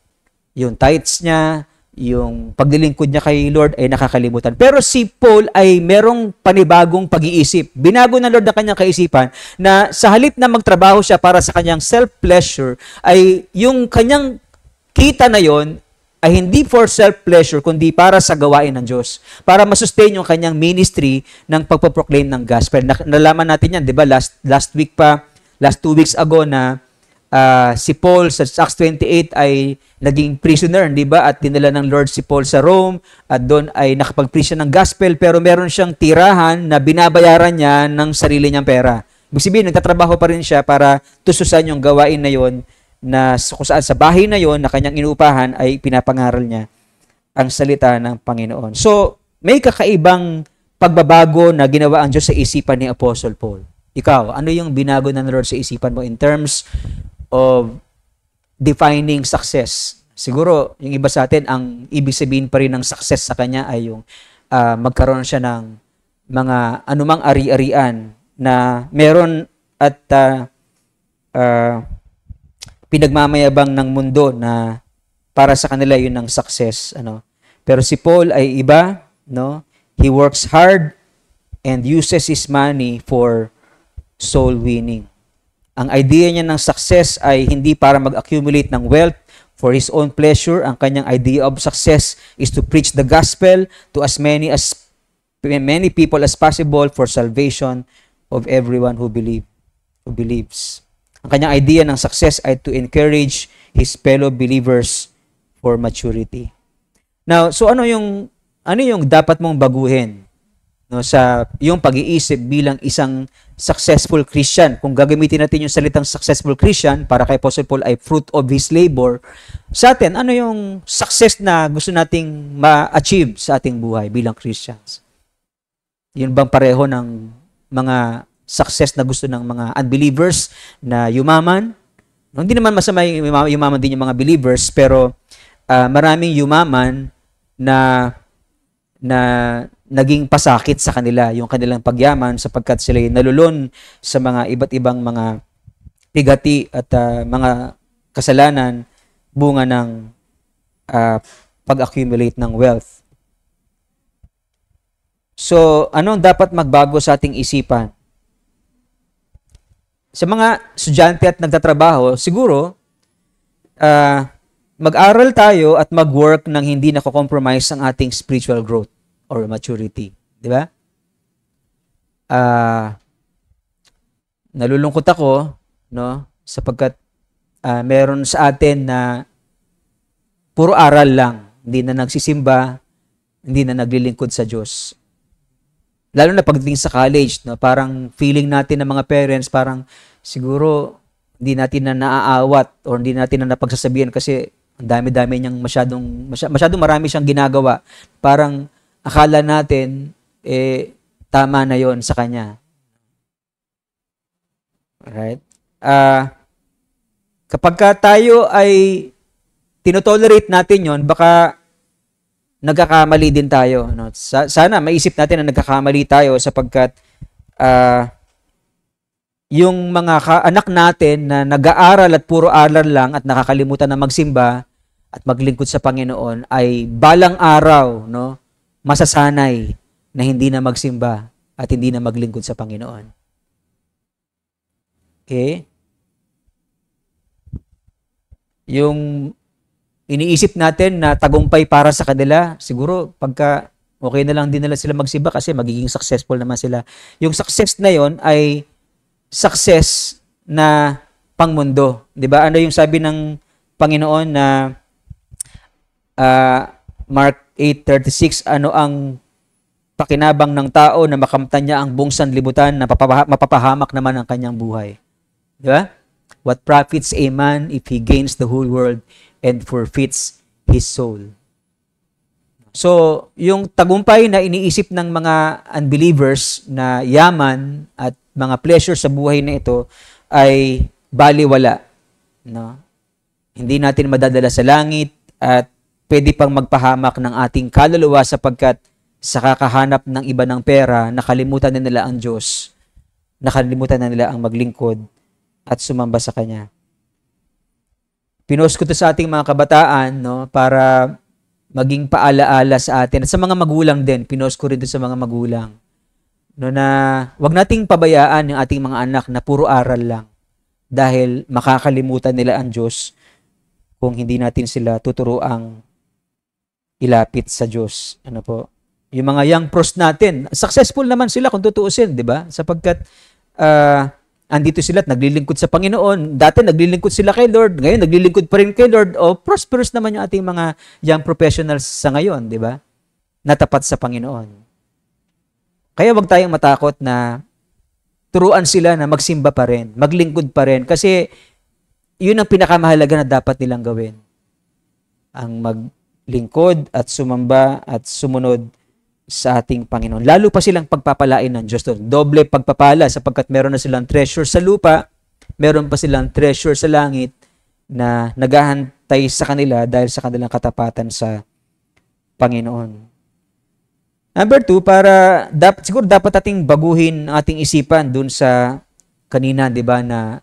Yung tithes niya, yung paglilingkod niya kay Lord ay nakakalimutan. Pero si Paul ay merong panibagong pag-iisip. Binago ng Lord ang kanyang kaisipan na sa halip na magtrabaho siya para sa kanyang self-pleasure, ay yung kanyang kita na yon ay hindi for self-pleasure, kundi para sa gawain ng Diyos. Para masustain yung kanyang ministry ng pagpaproclaim ng gospel. Nalaman natin yan, di ba? Last 2 weeks ago na si Paul sa Acts 28 ay naging prisoner, di ba? At dinala ng Lord si Paul sa Rome at doon ay nakapag-preach siya ng gospel, pero meron siyang tirahan na binabayaran niya ng sarili niyang pera. Ibig sabihin, nagtatrabaho pa rin siya para tustusan yung gawain na yon, na kung saan sa bahay na yon na kanyang inuupahan ay pinapangaral niya ang salita ng Panginoon. So, may kakaibang pagbabago na ginawa ang Diyos sa isipan ni Apostle Paul. Ikaw, ano yung binago ng Lord sa isipan mo in terms of defining success? Siguro, yung iba sa atin, ang ibig sabihin pa rin ng success sa kanya ay yung magkaroon siya ng mga anumang ari-arian na meron at pinagmamayabang ng mundo na para sa kanila yun ang success. Pero si Paul ay iba, no? He works hard and uses his money for soul winning. Ang idea niya ng success ay hindi para mag-accumulate ng wealth for his own pleasure. Ang kanyang idea of success is to preach the gospel to as many people as possible for salvation of everyone who believes. Ang kanyang idea ng success ay to encourage his fellow believers for maturity. Now, so ano yung dapat mong baguhin, no, sa yung pag-iisip bilang isang successful Christian? Kung gagamitin natin yung salitang successful Christian para kay Apostle Paul ay fruit of his labor, sa atin, ano yung success na gusto nating ma-achieve sa ating buhay bilang Christians? Yun bang pareho ng mga success na gusto ng mga unbelievers na yumaman? No, hindi naman masama yung yumaman din yung mga believers, pero maraming yumaman na naging pasakit sa kanila yung kanilang pagyaman sapagkat sila nalulun sa mga iba't ibang mga pigati at mga kasalanan bunga ng pag-accumulate ng wealth. So, anong dapat magbago sa ating isipan? Sa mga estudyante at nagtatrabaho, siguro, mag-aral tayo at mag-work nang hindi nako-compromise ang ating spiritual growth or maturity. Di ba? Nalulungkot ako, no? Sapagkat meron sa atin na puro aral lang, hindi na nagsisimba, hindi na naglilingkod sa Diyos. Lalo na pagdating sa college, no? Parang feeling natin ng mga parents, parang siguro hindi natin na naaawat or hindi natin na napagsasabihan kasi ang dami-dami niyang masyadong marami siyang ginagawa. Parang akala natin, tama na yon sa kanya. Alright? Kapag tayo ay tinotolerate natin yon, baka nagkakamali din tayo. No? Sana maisip natin na nagkakamali tayo sapagkat yung mga anak natin na nag-aaral at puro aral lang at nakakalimutan na magsimba at maglingkod sa Panginoon ay balang araw, no, masasanay na hindi na magsimba at hindi na maglingkod sa Panginoon. Okay? Yung iniisip natin na tagumpay para sa kanila, siguro pagka okay na lang din nila sila magsimba kasi magiging successful naman sila. Yung success na yon ay success na pangmundo. 'Di ba? Ano yung sabi ng Panginoon na Mark 8:36, ano ang pakinabang ng tao na makamtan niya ang buong sanlibutan na mapapahamak naman ang kanyang buhay. 'Di ba? What profits a man if he gains the whole world and forfeits his soul? So, yung tagumpay na iniisip ng mga unbelievers na yaman at mga pleasure sa buhay na ito ay baliwala. No? Hindi natin madadala sa langit at pwede pang magpahamak ng ating kaluluwa sapagkat sa kakahanap ng iba ng pera, nakalimutan na nila ang Diyos. Nakalimutan na nila ang maglingkod at sumamba sa Kanya. Pinost ko to sa ating mga kabataan, no, para maging paalaala sa atin at sa mga magulang din. Pinost ko rin doon sa mga magulang. No, na wag nating pabayaan yung ating mga anak na puro aral lang dahil makakalimutan nila ang Diyos kung hindi natin sila tuturuang ilapit sa Diyos. Ano po? Yung mga young pros natin, successful naman sila kung tutuusin, di ba? Sapagkat andito sila at naglilingkod sa Panginoon. Dati naglilingkod sila kay Lord, ngayon naglilingkod pa rin kay Lord. O prosperous naman yung ating mga young professionals sa ngayon, di ba? Natapat sa Panginoon. Kaya wag tayong matakot na turuan sila na magsimba pa rin, maglingkod pa rin. Kasi yun ang pinakamahalaga na dapat nilang gawin. Ang maglingkod at sumamba at sumunod sa ating Panginoon. Lalo pa silang pagpapalain ng Diyos doon. Doble pagpapala sapagkat meron na silang treasure sa lupa, meron pa silang treasure sa langit na naghahantay sa kanila dahil sa kanilang katapatan sa Panginoon. Number 2, siguro dapat ating baguhin ang ating isipan dun sa kanina, di ba, na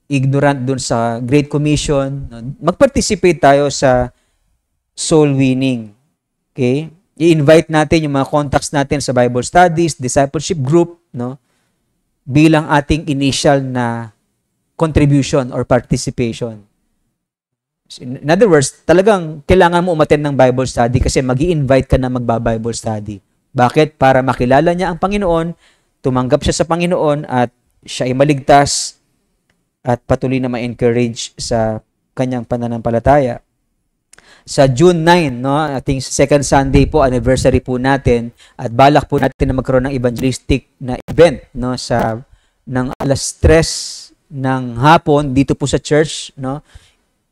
ignorant dun sa Great Commission. Mag-participate tayo sa soul winning. Okay? I-invite natin yung mga contacts natin sa Bible studies, discipleship group, no? Bilang ating initial na contribution or participation. In other words, talagang kailangan mo umattend ng Bible study kasi mag-i-invite ka na magba-Bible study. Bakit? Para makilala niya ang Panginoon, tumanggap siya sa Panginoon at siya ay maligtas at patuloy na ma-encourage sa kanyang pananampalataya. Sa June 9, no, ating second Sunday po, anniversary po natin, at balak po natin na magkaroon ng evangelistic na event, no, ng alas 3 ng hapon dito po sa church, no.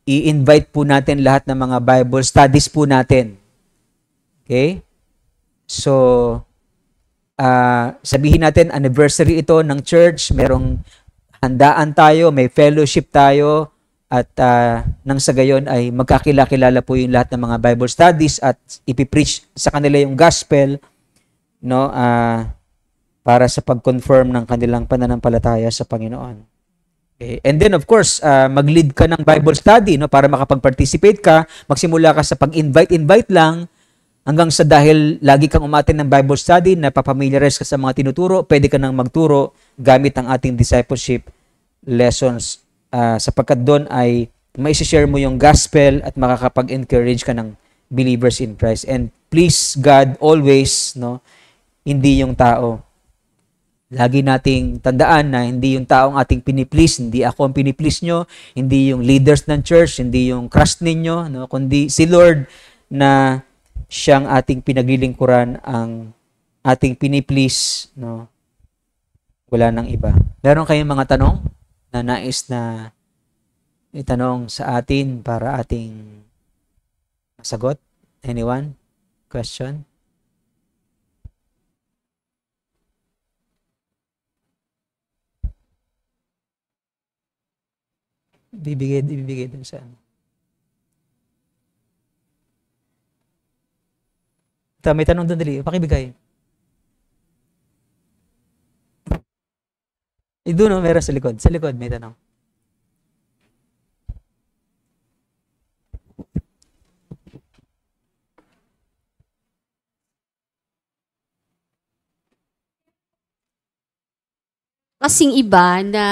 I-invite po natin lahat ng mga Bible studies po natin. Okay? So, sabihin natin, anniversary ito ng church, merong handaan tayo, may fellowship tayo, at nang sa gayon ay magkakilala po yung lahat ng mga Bible studies at ipipreach sa kanila yung gospel, no, para sa pag-confirm ng kanilang pananampalataya sa Panginoon. Okay. And then of course, mag-lead ka ng Bible study, no, para makapag-participate ka, magsimula ka sa pag-invite lang hanggang sa dahil lagi kang umattend ng Bible study, napapamiliarize ka sa mga tinuturo, pwede ka nang magturo gamit ang ating discipleship lessons, sapagkat doon ay mai-share mo yung gospel at makakapag-encourage ka ng believers in Christ. And please God always, no, hindi yung tao. Lagi nating tandaan na hindi yung taong ating piniplease, hindi ako ang piniplease nyo, hindi yung leaders ng church, hindi yung crust ninyo, no, kundi si Lord na siyang ating pinaglilingkuran, ang ating piniplease, no. Wala nang iba. Meron kayong mga tanong na nais na itanong sa atin para ating masagot? Anyone? Question? Bibigay dun sa ano. Ito, may tanong doon, dali. Pakibigay. Doon, no, meron sa likod. Sa likod, may tanong. Kasing iba na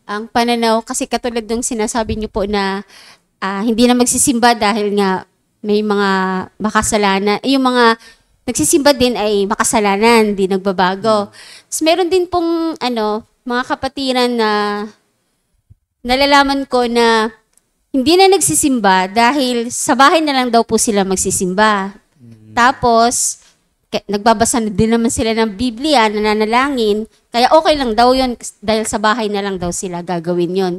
ang pananaw, kasi katulad ng sinasabi niyo po na hindi na magsisimba dahil nga may mga makasalanan. Yung mga nagsisimba din ay makasalanan, di nagbabago. So, meron din pong mga kapatiran na nalalaman ko na hindi na nagsisimba dahil sa bahay na lang daw po sila magsisimba. Tapos, nagbabasa na din naman sila ng Biblia, nananalangin, kaya okay lang daw yun dahil sa bahay na lang daw sila gagawin yun.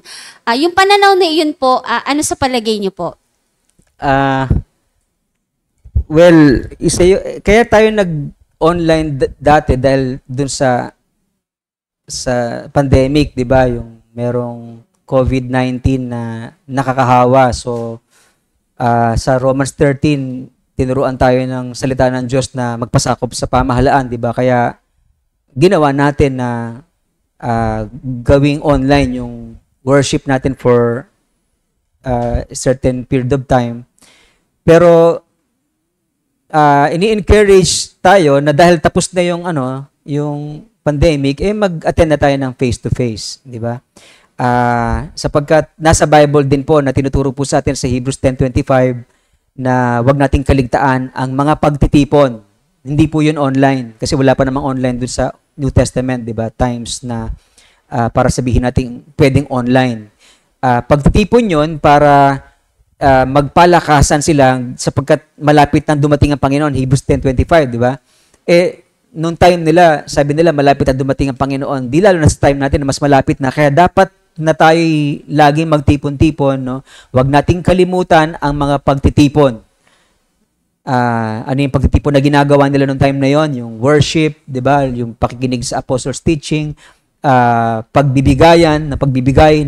Yung pananaw na iyon po, ano sa palagay niyo po? Well, kaya tayo nag-online dati dahil dun sa pandemic, di ba? Yung merong COVID-19 na nakakahawa. So, sa Romans 13, tinuruan tayo ng salita ng Diyos na magpasakop sa pamahalaan, di ba? Kaya ginawa natin na gawing online yung worship natin for a certain period of time. Pero ini-encourage tayo na dahil tapos na yung yung pandemic, mag-attend na tayo ng face-to-face, di ba? Sapagkat nasa Bible din po na tinuturo po sa atin sa Hebrews 10:25 na wag nating kaligtaan ang mga pagtitipon. Hindi po yun online kasi wala pa namang online dun sa New Testament, di ba? Times na para sabihin natin pwedeng online. Pagtitipon yun para magpalakasan sila sapagkat malapit nang dumating ang Panginoon. Hebrews 10:25, di ba? Noong time nila, sabi nila malapit na dumating ang Panginoon. Di lalo na sa time natin na mas malapit na. Kaya dapat na tayo laging magtipon-tipon, no? Huwag nating kalimutan ang mga pagtitipon. Ano yung pagtitipon na ginagawa nila noong time na yon? Yung worship, di ba? Yung pakikinig sa apostles' teaching, pagbibigay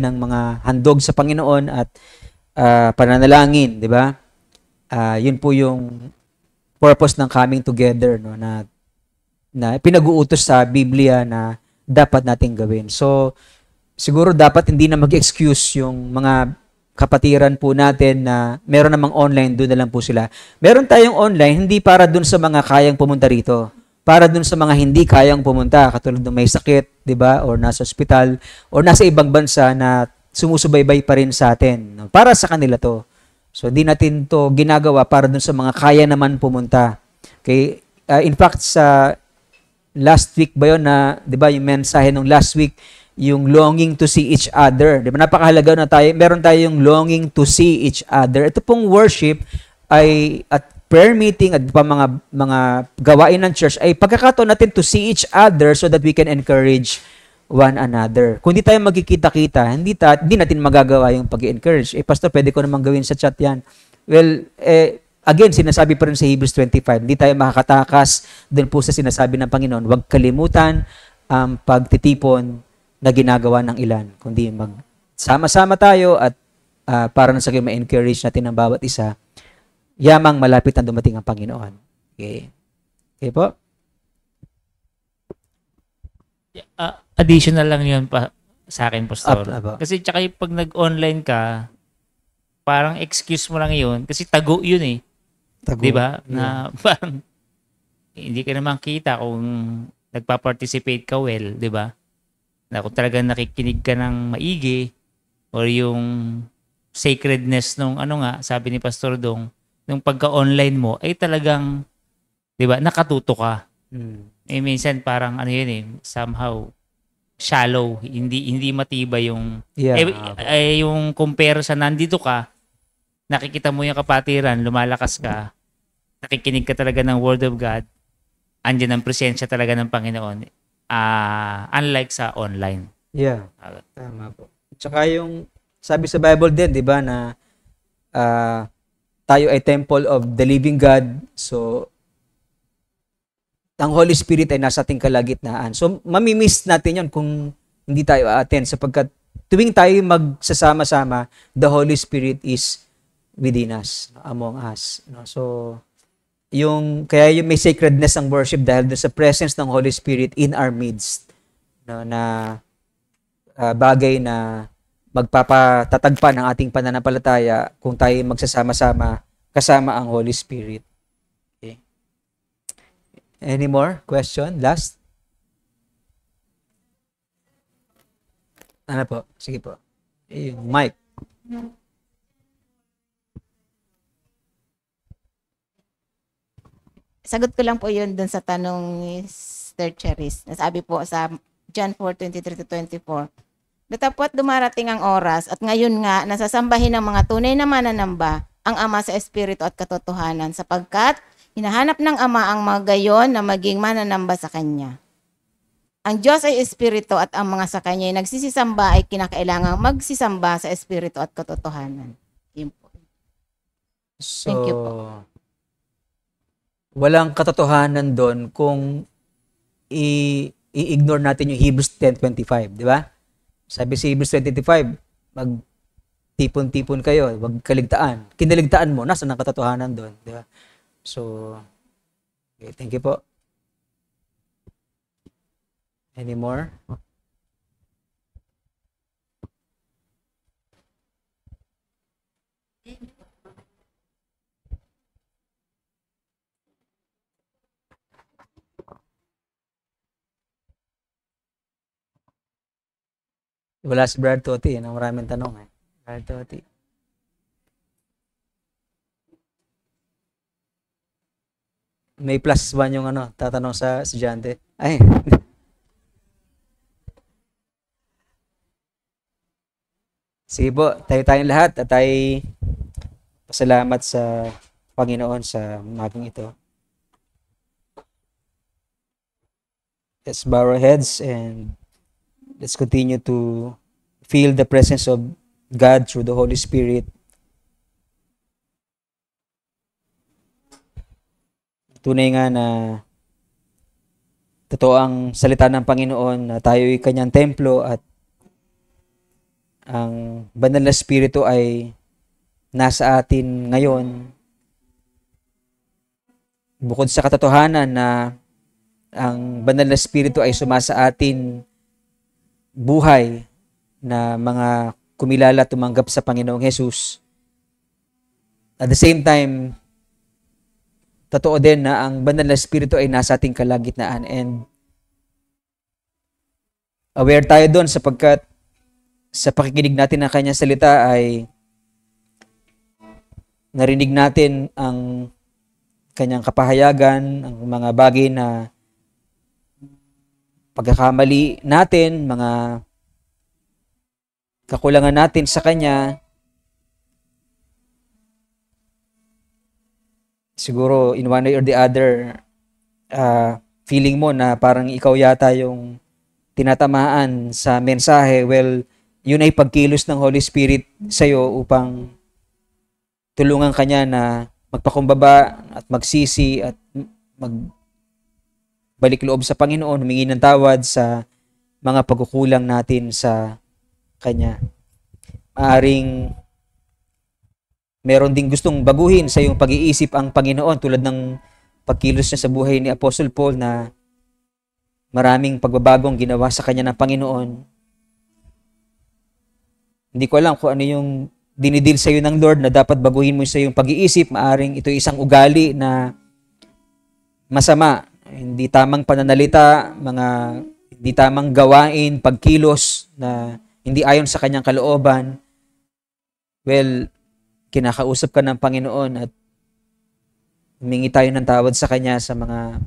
ng mga handog sa Panginoon at pananalangin, di ba? Yun po yung purpose ng coming together, no, na pinag-uutos sa Biblia na dapat nating gawin. So, siguro dapat hindi na mag-excuse yung mga kapatiran po natin na meron namang online, doon na lang po sila. Meron tayong online, hindi para doon sa mga kayang pumunta rito. Para doon sa mga hindi kayang pumunta, katulad ng may sakit, di ba? Or nasa ospital, or nasa ibang bansa na sumusubaybay pa rin sa atin. Para sa kanila to. So, di natin to ginagawa para dun sa mga kaya naman pumunta. Okay? In fact, sa last week ba yun na, di ba, yung mensahe nung last week, yung longing to see each other. Di ba? Napakahalaga na tayo. Meron tayong longing to see each other. Ito pong worship ay, at prayer meeting at pa mga gawain ng church ay pagkakataon natin to see each other so that we can encourage one another. Kung di tayo magkikita-kita, hindi natin magagawa yung pag-encourage. Pastor, pwede ko namang gawin sa chat yan. Well, again, sinasabi pa rin sa Hebrews 25, hindi tayo makakatakas dun po sa sinasabi ng Panginoon. Huwag kalimutan ang pagtitipon na ginagawa ng ilan. Kundi magsama-sama tayo at para na sa ma-encourage natin ang bawat isa, yamang malapit na dumating ang Panginoon. Okay. Okay po? Additional lang yun pa sa akin, Pastor. Apo. Kasi tsaka yung pag nag-online ka, parang excuse mo lang yun. Kasi tago yun eh. Tago. Di ba? Yeah. Na parang hindi ka naman kita kung nagpa-participate ka well, di ba? Na kung talagang nakikinig ka ng maigi or yung sacredness nung sabi ni Pastor Dong, nung pagka-online mo, ay talagang, di ba, nakatuto ka. Minsan parang yun eh, somehow shallow, hindi matibay yung yung compare sa nandito ka, nakikita mo yung kapatiran, lumalakas ka, nakikinig ka talaga ng Word of God, andyan ang presensya talaga ng Panginoon, unlike sa online. Yeah, tama po. Tsaka yung sabi sa Bible din, di ba, na tayo ay temple of the living God, so ang Holy Spirit ay nasa ating kalagitnaan. So, mamimiss natin yon kung hindi tayo attend sapagkat tuwing tayo magsasama-sama, the Holy Spirit is within us, among us. No? So, kaya yung may sacredness ng worship dahil sa presence ng Holy Spirit in our midst, no, na bagay na magpapatatag pa ng ating pananampalataya kung tayo magsasama-sama kasama ang Holy Spirit. Any more question? Last? Ano po? Sige po. Mike. Sagot ko lang po yun dun sa tanong ni Sister Charis. Nasabi po sa John 4:23-24. Datapwat dumarating ang oras at ngayon nga nasasambahin ng mga tunay na mananamba ang Ama sa Espiritu at katotohanan sapagkat hinahanap ng Ama ang mga gayon na maging mananamba sa Kanya. Ang Diyos ay Espiritu at ang mga sa Kanya ay nagsisisamba ay kinakailangang magsisamba sa Espiritu at katotohanan. Yun po. So, Thank you po. Walang katotohanan doon kung i-ignore natin yung Hebrews 10:25, di ba? Sabi sa Hebrews 10:25, magtipon-tipon kayo, wag kaligtaan. Kinaligtaan mo, nasa ang katotohanan doon, di ba? So, okay, thank you po. Any more? Wala si Brad Toti. Maraming tanong eh. Brad Toti. May +1 yung tatanong sa estudyante. Ay. Sige po, tayong lahat at tayo pasalamat sa Panginoon sa umagang ito. Let's bow our heads and let's continue to feel the presence of God through the Holy Spirit. Tunay nga na totoo ang salita ng Panginoon na tayo'y kanyang templo at ang banal na Espiritu ay nasa atin ngayon. Bukod sa katotohanan na ang banal na Espiritu ay sumasa atin buhay na mga kumilala at tumanggap sa Panginoong Jesus. At the same time, totoo din na ang banal na Espiritu ay nasa ating kalagitnaan and aware tayo doon sapagkat sa pakikinig natin ng kanyang salita ay narinig natin ang kanyang kapahayagan, ang mga bagay na pagkakamali natin, mga kakulangan natin sa kanya. Siguro in one way or the other, feeling mo na parang ikaw yata yung tinatamaan sa mensahe. Well, yun ay pagkilos ng Holy Spirit sa'yo upang tulungan kanya na magpakumbaba at magsisi at magbalik loob sa Panginoon, humingi ng tawad sa mga pagkukulang natin sa kanya. Maaring meron ding gustong baguhin sa iyong pag-iisip ang Panginoon tulad ng pagkilos niya sa buhay ni Apostle Paul na maraming pagbabagong ginawa sa kanya ng Panginoon. Hindi ko alam kung ano yung dinidil sa iyo ng Lord na dapat baguhin mo sa iyong pag-iisip. Maaring ito isang ugali na masama, hindi tamang pananalita, mga hindi tamang gawain, pagkilos na hindi ayon sa kanyang kalooban. Well, kinakausap ka ng Panginoon at humingi tayo ng tawad sa kanya sa mga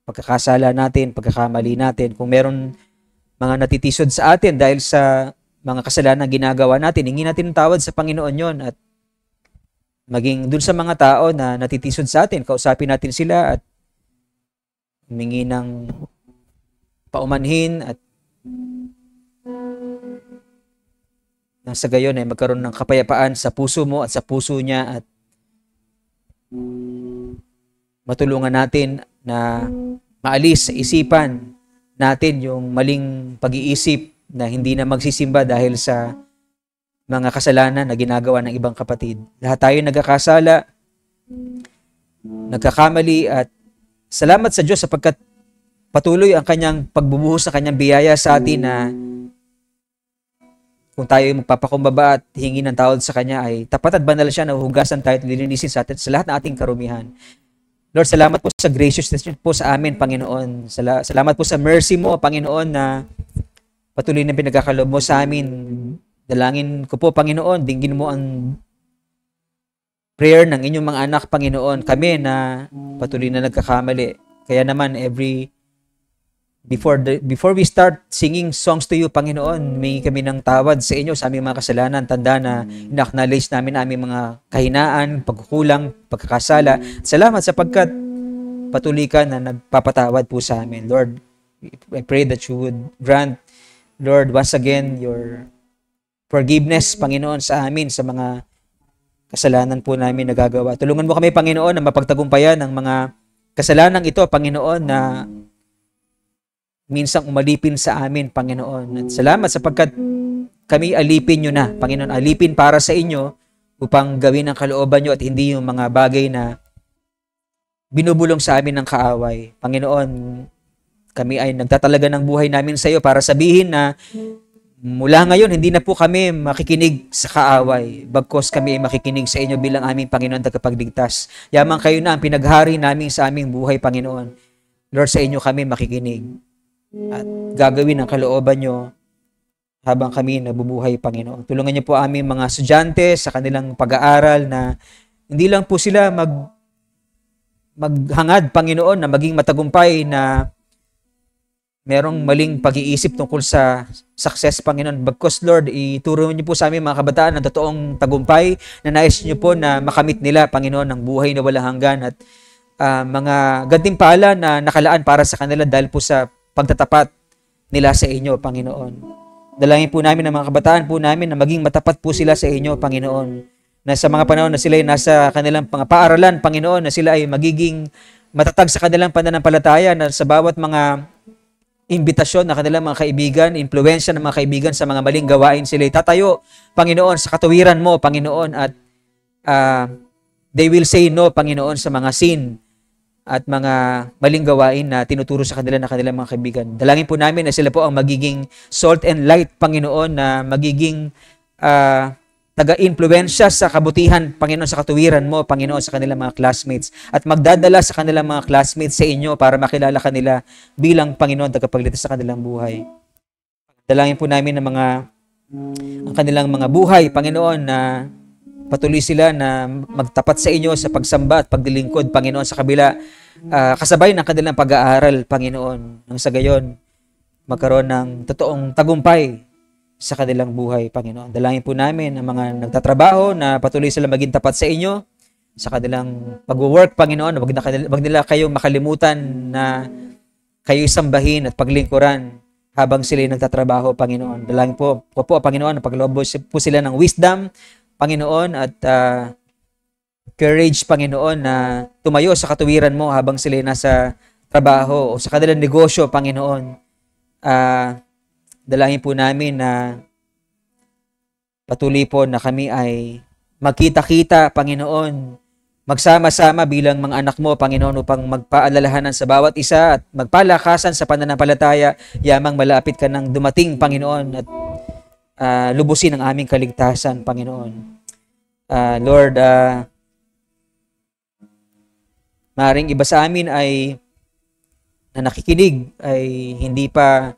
pagkakasala natin, pagkakamali natin. Kung meron mga natitisod sa atin dahil sa mga kasalanan ginagawa natin, hingi natin ng tawad sa Panginoon yon at maging dun sa mga tao na natitisod sa atin, kausapin natin sila at humingi ng paumanhin at nang sa gayon ay magkaroon ng kapayapaan sa puso mo at sa puso niya at matulungan natin na maalis sa isipan natin yung maling pag-iisip na hindi na magsisimba dahil sa mga kasalanan na ginagawa ng ibang kapatid. Lahat tayo nagkakasala, nagkakamali at salamat sa Diyos sapagkat patuloy ang kanyang pagbubuhos sa kanyang biyaya sa atin na kung tayo magpapakumbaba at hingi ng tawad sa kanya ay tapat at banal siya na huhugasan tayo at lilinisin sa atin sa lahat ng ating karumihan. Lord, salamat po sa graciousness po sa amin, Panginoon. Salamat po sa mercy mo, Panginoon, na patuloy na pinagkakaloob mo sa amin. Dalangin ko po, Panginoon, dinggin mo ang prayer ng inyong mga anak, Panginoon. Kami na patuloy na nagkakamali. Kaya naman, before we start singing songs to you, Panginoon, may kami ng tawad sa inyo sa aming mga kasalanan. Tanda na ina-acknowledge namin aming mga kahinaan, pagkukulang, pagkakasala. Salamat sapagkat patuloy ka na nagpapatawad po sa amin. Lord, I pray that you would grant, Lord, once again, your forgiveness, Panginoon, sa amin, sa mga kasalanan po namin nagagawa. Tulungan mo kami, Panginoon, na mapagtagumpayan ang mga kasalanan ito, Panginoon, na minsang umalipin sa amin, Panginoon. At salamat sapagkat kami alipin nyo na, Panginoon, alipin para sa inyo upang gawin ang kalooban nyo at hindi yung mga bagay na binubulong sa amin ng kaaway. Panginoon, kami ay nagtatalaga ng buhay namin sa iyo para sabihin na mula ngayon, hindi na po kami makikinig sa kaaway. Bagkos kami ay makikinig sa inyo bilang aming Panginoon at tagapagligtas. Yamang kayo na ang pinaghari namin sa aming buhay, Panginoon. Lord, sa inyo kami makikinig. At gagawin ang kalooban nyo. habang kami nabubuhay, Panginoon. Tulungan niyo po aming mga estudyante sa kanilang pag-aaral na hindi lang po sila maghangad, Panginoon, na maging matagumpay, na merong maling pag-iisip tungkol sa success, Panginoon. Bagkus, Lord, ituro niyo po sa amin mga kabataan ng totoong tagumpay na nais niyo po na makamit nila, Panginoon, ng buhay na walang hanggan at mga gantimpala na nakalaan para sa kanila dahil po sa pagtatapat nila sa inyo, Panginoon. Dalangin po namin ang mga kabataan po namin na maging matapat po sila sa inyo, Panginoon. Na sa mga panahon na sila ay nasa kanilang paaralan, Panginoon, na sila ay magiging matatag sa kanilang pananampalataya, na sa bawat mga imbitasyon na kanilang mga kaibigan, impluwensya ng mga kaibigan sa mga maling gawain, sila ay tatayo, Panginoon, sa katuwiran mo, Panginoon, at they will say no, Panginoon, sa mga sin at mga maling gawain na tinuturo sa kanila ng kanilang mga kaibigan. Dalangin po namin na sila po ang magiging salt and light, Panginoon, na magiging taga-influensya sa kabutihan, Panginoon, sa katuwiran mo, Panginoon, sa kanilang mga classmates, at magdadala sa kanilang mga classmates sa inyo para makilala kanila bilang Panginoon tagapagligtas sa kanilang buhay. Dalangin po namin ang kanilang mga buhay, Panginoon, na patuloy sila na magtapat sa inyo sa pagsamba at pagdilingkod, Panginoon, sa kabila kasabay ng kanilang pag-aaral, Panginoon, nang sa gayon magkaroon ng totoong tagumpay sa kanilang buhay, Panginoon. Dalangin po namin ang mga nagtatrabaho na patuloy sila maging tapat sa inyo sa kanilang pag-work, Panginoon. Wag nila kayong makalimutan na kayo isambahin at paglingkuran habang sila nagtatrabaho, Panginoon. Dalangin po, Panginoon, na pagloob po sila ng wisdom, Panginoon, at courage, Panginoon, na tumayo sa katuwiran mo habang sila nasa trabaho o sa kanilang negosyo, Panginoon. Dalangin po namin na patuloy po na kami ay magkita-kita, Panginoon, magsama-sama bilang mga anak mo, Panginoon, upang magpaalalahanan sa bawat isa at magpalakasan sa pananampalataya, yamang malapit ka nang dumating, Panginoon, at lubusin ang aming kaligtasan, Panginoon. Lord, maaaring iba sa amin ay na nakikinig ay hindi pa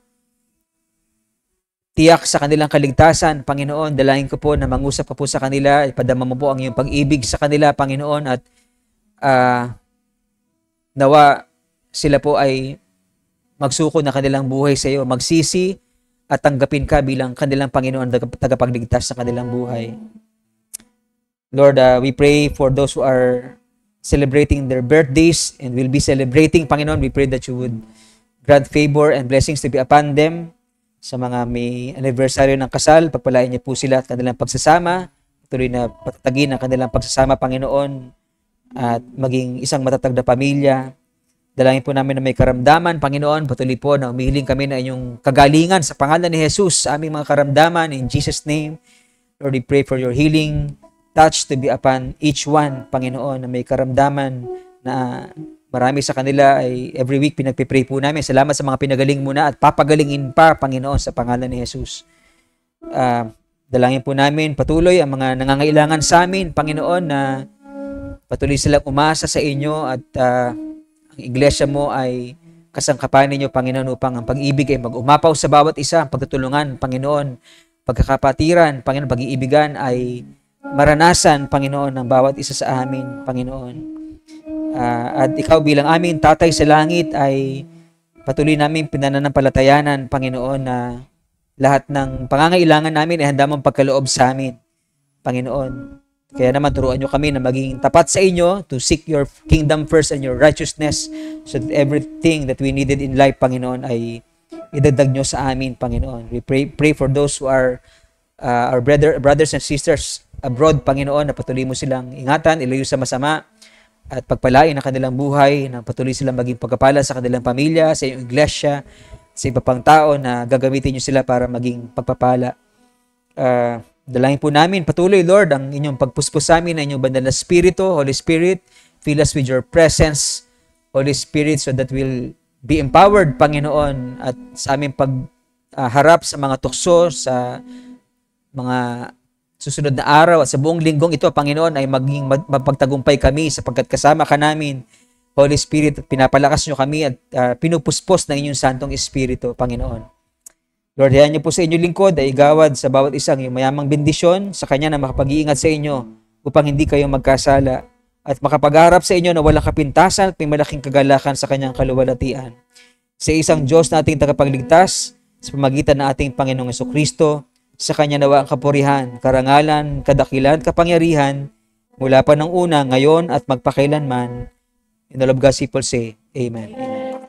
tiyak sa kanilang kaligtasan, Panginoon. Dalangin ko po na mangusap ka po sa kanila, ipadama mo po ang iyong pag-ibig sa kanila, Panginoon, at nawa sila po ay magsuko na kanilang buhay sa iyo, magsisi at tanggapin ka bilang kanilang Panginoon, tagapagligtas sa kanilang buhay. Lord, we pray for those who are celebrating their birthdays and will be celebrating, Panginoon. We pray that you would grant favor and blessings to be upon them. Sa mga may anniversary ng kasal, pagpalain niyo po sila at kanilang pagsasama. Tuloy na patatagin ang kanilang pagsasama, Panginoon, at maging isang matatag na pamilya. Dalangin po namin na may karamdaman, Panginoon. Patuloy po na umihiling kami na inyong kagalingan sa pangalan ni Jesus sa aming mga karamdaman. In Jesus' name, Lord, we pray for your healing touch to be upon each one, Panginoon, na may karamdaman na marami sa kanila ay every week pinagpipray po namin. Salamat sa mga pinagaling muna at papagalingin pa, Panginoon, sa pangalan ni Jesus. Dalangin po namin patuloy ang mga nangangailangan sa amin, Panginoon, na patuloy silang umasa sa inyo at ang iglesia mo ay kasangkapan ninyo, Panginoon, upang ang pag-ibig ay mag-umapaw sa bawat isa, ang pagtutulungan, Panginoon, pagkakapatiran, Panginoon, pag-iibigan ay maranasan, Panginoon, ng bawat isa sa amin, Panginoon. At ikaw bilang amin, Tatay sa langit, ay patuloy namin pinananampalatayanan, Panginoon, na lahat ng pangangailangan namin ay handa mong pagkaloob sa amin, Panginoon. Kaya naman turuan nyo kami na maging tapat sa inyo, to seek your kingdom first and your righteousness, so that everything that we needed in life, Panginoon, ay idagdag nyo sa amin, Panginoon. We pray for those who are our brothers and sisters abroad, Panginoon, na patuloy mo silang ingatan, ilayo sa masama, at pagpalain ang kanilang buhay, na patuloy silang maging pagkapala sa kanilang pamilya, sa iyong iglesia, sa iba pang tao na gagamitin nyo sila para maging pagpapala. Dalangin po namin patuloy, Lord, ang inyong pagpuspos sa amin, ang inyong banal na Espiritu. Holy Spirit, fill us with your presence, Holy Spirit, so that we'll be empowered, Panginoon, at sa aming pagharap sa mga tukso, sa mga susunod na araw at sa buong linggong ito, Panginoon, ay maging mapagtagumpay kami sapagkat kasama ka namin, Holy Spirit, at pinapalakas nyo kami at pinupuspos ng inyong Santong Espiritu, Panginoon. Lord, hayaan niyo po sa inyong lingkod ay igawad sa bawat isang yung mayamang bendisyon sa Kanya na makapag-iingat sa inyo upang hindi kayo magkasala at makapag-harap sa inyo na walang kapintasan at may malaking kagalakan sa Kanyang kaluwalhatian. Sa isang Diyos na ating tagapagligtas, sa pamagitan ng ating Panginoong Jesucristo, sa Kanya nawa ang kapurihan, karangalan, kadakilan, kapangyarihan, mula pa ng una, ngayon at magpakailanman. In the love of God's people say, Amen. Amen.